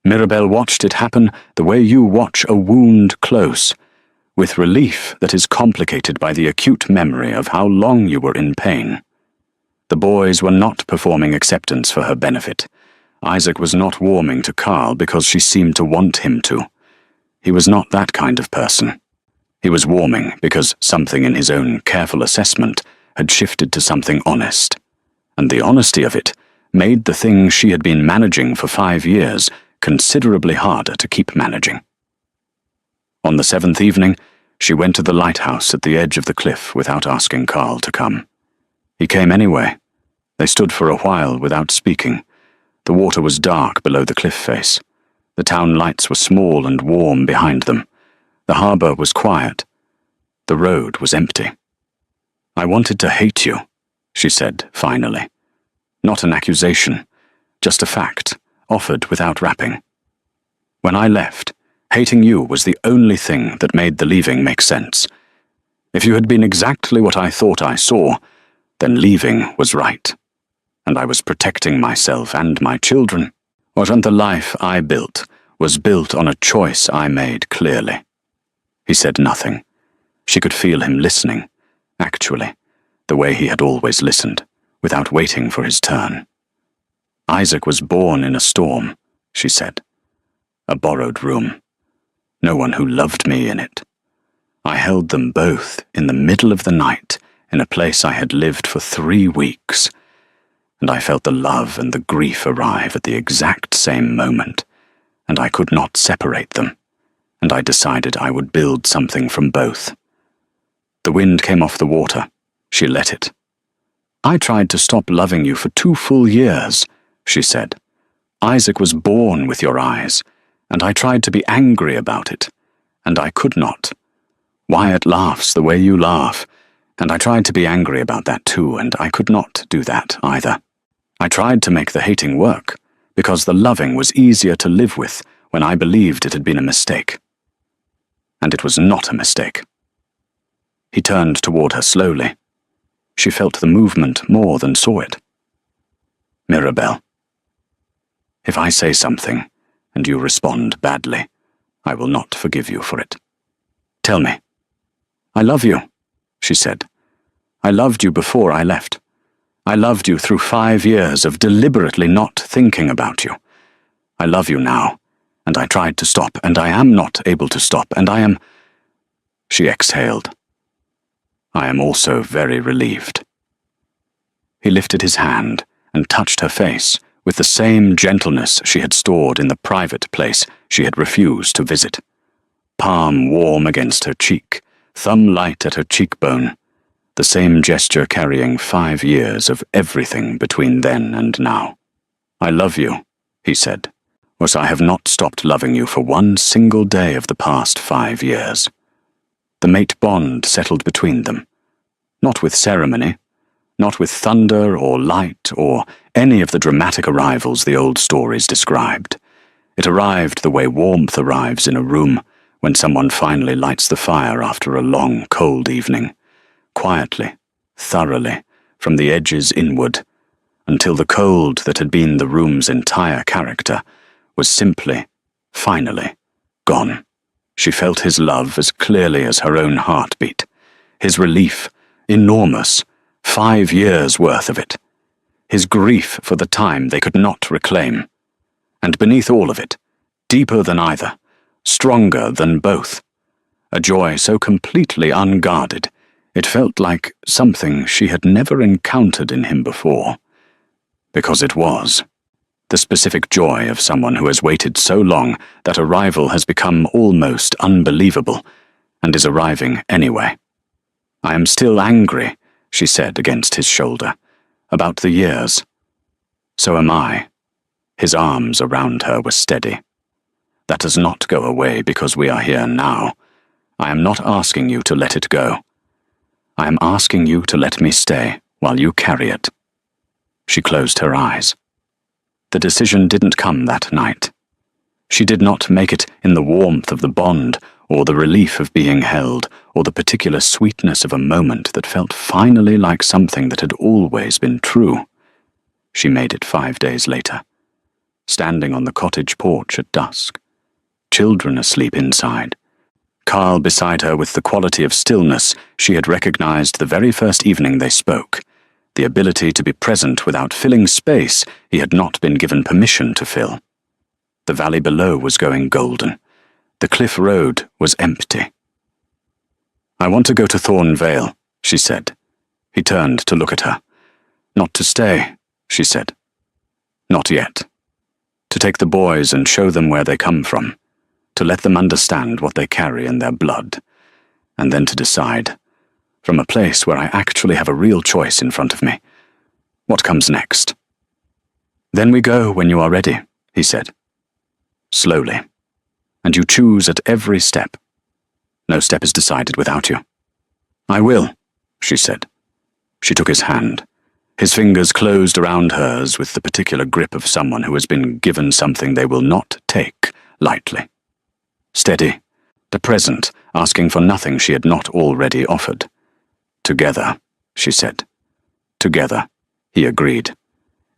Mirabelle watched it happen the way you watch a wound close, with relief that is complicated by the acute memory of how long you were in pain. The boys were not performing acceptance for her benefit. Isaac was not warming to Carl because she seemed to want him to. He was not that kind of person. He was warming because something in his own careful assessment had shifted to something honest, and the honesty of it made the thing she had been managing for 5 years considerably harder to keep managing. On the 7th evening, she went to the lighthouse at the edge of the cliff without asking Carl to come. He came anyway. They stood for a while without speaking. The water was dark below the cliff face. The town lights were small and warm behind them. The harbour was quiet. The road was empty. "I wanted to hate you," she said finally. Not an accusation, just a fact, offered without wrapping. "When I left, hating you was the only thing that made the leaving make sense. If you had been exactly what I thought I saw, then leaving was right. And I was protecting myself and my children. Wasn't the life I built was built on a choice I made clearly." He said nothing. She could feel him listening, actually, the way he had always listened, without waiting for his turn. "Isaac was born in a storm," she said. "A borrowed room. No one who loved me in it. I held them both in the middle of the night in a place I had lived for 3 weeks, and I felt the love and the grief arrive at the exact same moment, and I could not separate them, and I decided I would build something from both. The wind came off the water. She let it. I tried to stop loving you for 2 full years," she said. "Isaac was born with your eyes, and I tried to be angry about it, and I could not. Wyatt laughs the way you laugh, and I tried to be angry about that too, and I could not do that either. I tried to make the hating work, because the loving was easier to live with when I believed it had been a mistake. And it was not a mistake." He turned toward her slowly. She felt the movement more than saw it. "Mirabelle, if I say something, and you respond badly, I will not forgive you for it. Tell me." "I love you," she said. "I loved you before I left. I loved you through 5 years of deliberately not thinking about you. I love you now, and I tried to stop, and I am not able to stop, and I am—" She exhaled. "I am also very relieved." He lifted his hand and touched her face with the same gentleness she had stored in the private place she had refused to visit. Palm warm against her cheek, thumb light at her cheekbone, the same gesture carrying 5 years of everything between then and now. "I love you," he said, "or I have not stopped loving you for 1 single day of the past 5 years." The mate bond settled between them, not with ceremony, not with thunder or light or any of the dramatic arrivals the old stories described. It arrived the way warmth arrives in a room when someone finally lights the fire after a long, cold evening, quietly, thoroughly, from the edges inward, until the cold that had been the room's entire character was simply, finally, gone. She felt his love as clearly as her own heartbeat, his relief, enormous, 5 years' worth of it, his grief for the time they could not reclaim, and beneath all of it, deeper than either, stronger than both, a joy so completely unguarded, it felt like something she had never encountered in him before. Because it was. The specific joy of someone who has waited so long that arrival has become almost unbelievable, and is arriving anyway. "I am still angry," she said against his shoulder, "about the years." "So am I." His arms around her were steady. "That does not go away because we are here now. I am not asking you to let it go. I am asking you to let me stay while you carry it." She closed her eyes. The decision didn't come that night. She did not make it in the warmth of the bond, or the relief of being held, or the particular sweetness of a moment that felt finally like something that had always been true. She made it 5 days later, standing on the cottage porch at dusk, children asleep inside, Carl beside her with the quality of stillness she had recognized the very first evening they spoke, the ability to be present without filling space he had not been given permission to fill. The valley below was going golden. The cliff road was empty. "I want to go to Thorn Vale," she said. He turned to look at her. "Not to stay," she said. "Not yet. To take the boys and show them where they come from, to let them understand what they carry in their blood, and then to decide, from a place where I actually have a real choice in front of me, what comes next." "Then we go when you are ready," he said. "Slowly. And you choose at every step. No step is decided without you. "I will," she said. She took his hand. His fingers closed around hers with the particular grip of someone who has been given something they will not take lightly. Steady, the present, asking for nothing she had not already offered. "Together," she said. "Together," he agreed.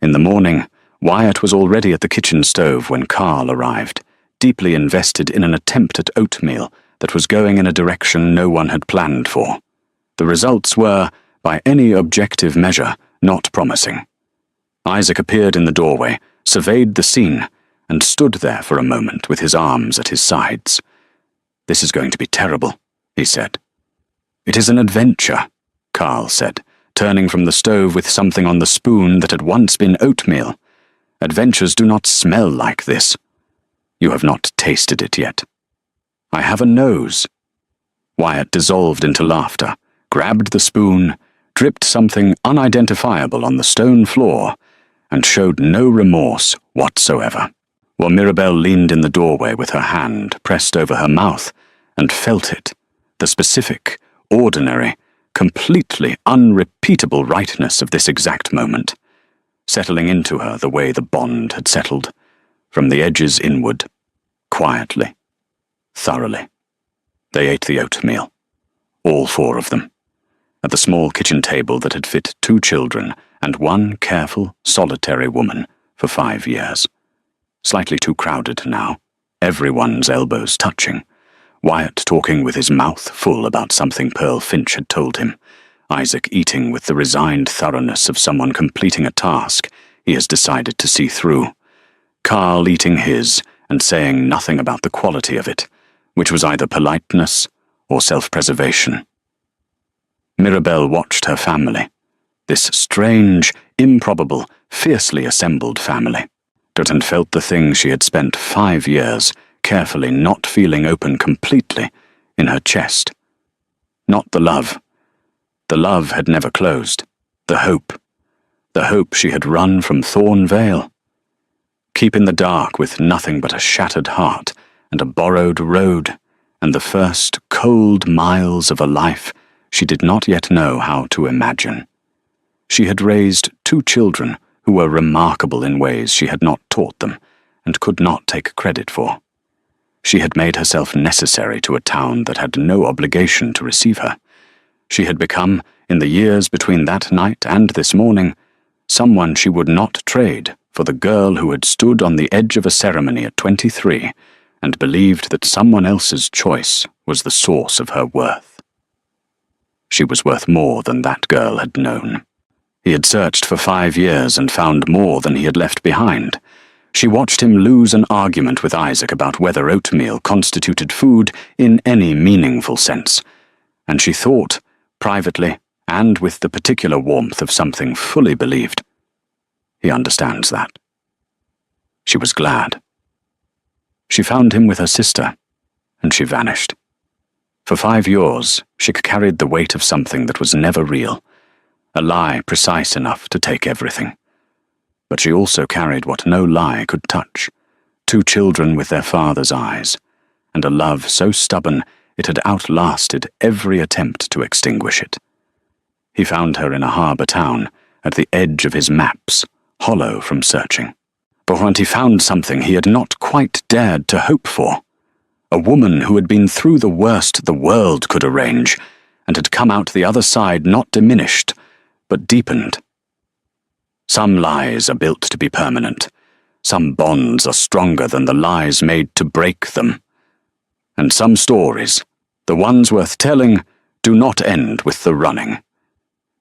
In the morning, Wyatt was already at the kitchen stove when Carl arrived, deeply invested in an attempt at oatmeal that was going in a direction no one had planned for. The results were, by any objective measure, not promising. Isaac appeared in the doorway, surveyed the scene, and stood there for a moment with his arms at his sides. "This is going to be terrible," he said. "It is an adventure," Carl said, turning from the stove with something on the spoon that had once been oatmeal. "Adventures do not smell like this. You have not tasted it yet." "I have a nose." Wyatt dissolved into laughter, grabbed the spoon, dripped something unidentifiable on the stone floor, and showed no remorse whatsoever, while Mirabelle leaned in the doorway with her hand pressed over her mouth and felt it, the specific, ordinary, completely unrepeatable rightness of this exact moment, settling into her the way the bond had settled, from the edges inward, quietly, thoroughly. They ate the oatmeal, all four of them, at the small kitchen table that had fit 2 children and 1 careful, solitary woman for 5 years. Slightly too crowded now, everyone's elbows touching, Wyatt talking with his mouth full about something Pearl Finch had told him, Isaac eating with the resigned thoroughness of someone completing a task he has decided to see through, Carl eating his and saying nothing about the quality of it, which was either politeness or self-preservation. Mirabelle watched her family, this strange, improbable, fiercely assembled family, and felt the thing she had spent 5 years carefully not feeling open completely in her chest. Not the love. The love had never closed. The hope she had run from Thorn Vale. Keep in the dark with nothing but a shattered heart and a borrowed road, and the first cold miles of a life she did not yet know how to imagine. She had raised 2 children who were remarkable in ways she had not taught them and could not take credit for. She had made herself necessary to a town that had no obligation to receive her. She had become, in the years between that night and this morning, someone she would not trade for the girl who had stood on the edge of a ceremony at 23 and believed that someone else's choice was the source of her worth. She was worth more than that girl had known. He had searched for 5 years and found more than he had left behind. She watched him lose an argument with Isaac about whether oatmeal constituted food in any meaningful sense, and she thought, privately, and with the particular warmth of something fully believed, he understands that. She was glad. She found him with her sister, and she vanished. For 5 years, she carried the weight of something that was never real, a lie precise enough to take everything. But she also carried what no lie could touch, 2 children with their father's eyes, and a love so stubborn it had outlasted every attempt to extinguish it. He found her in a harbour town, at the edge of his maps, hollow from searching. But he found something he had not quite dared to hope for. A woman who had been through the worst the world could arrange, and had come out the other side not diminished, but deepened. Some lies are built to be permanent. Some bonds are stronger than the lies made to break them. And some stories, the ones worth telling, do not end with the running.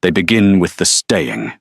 They begin with the staying.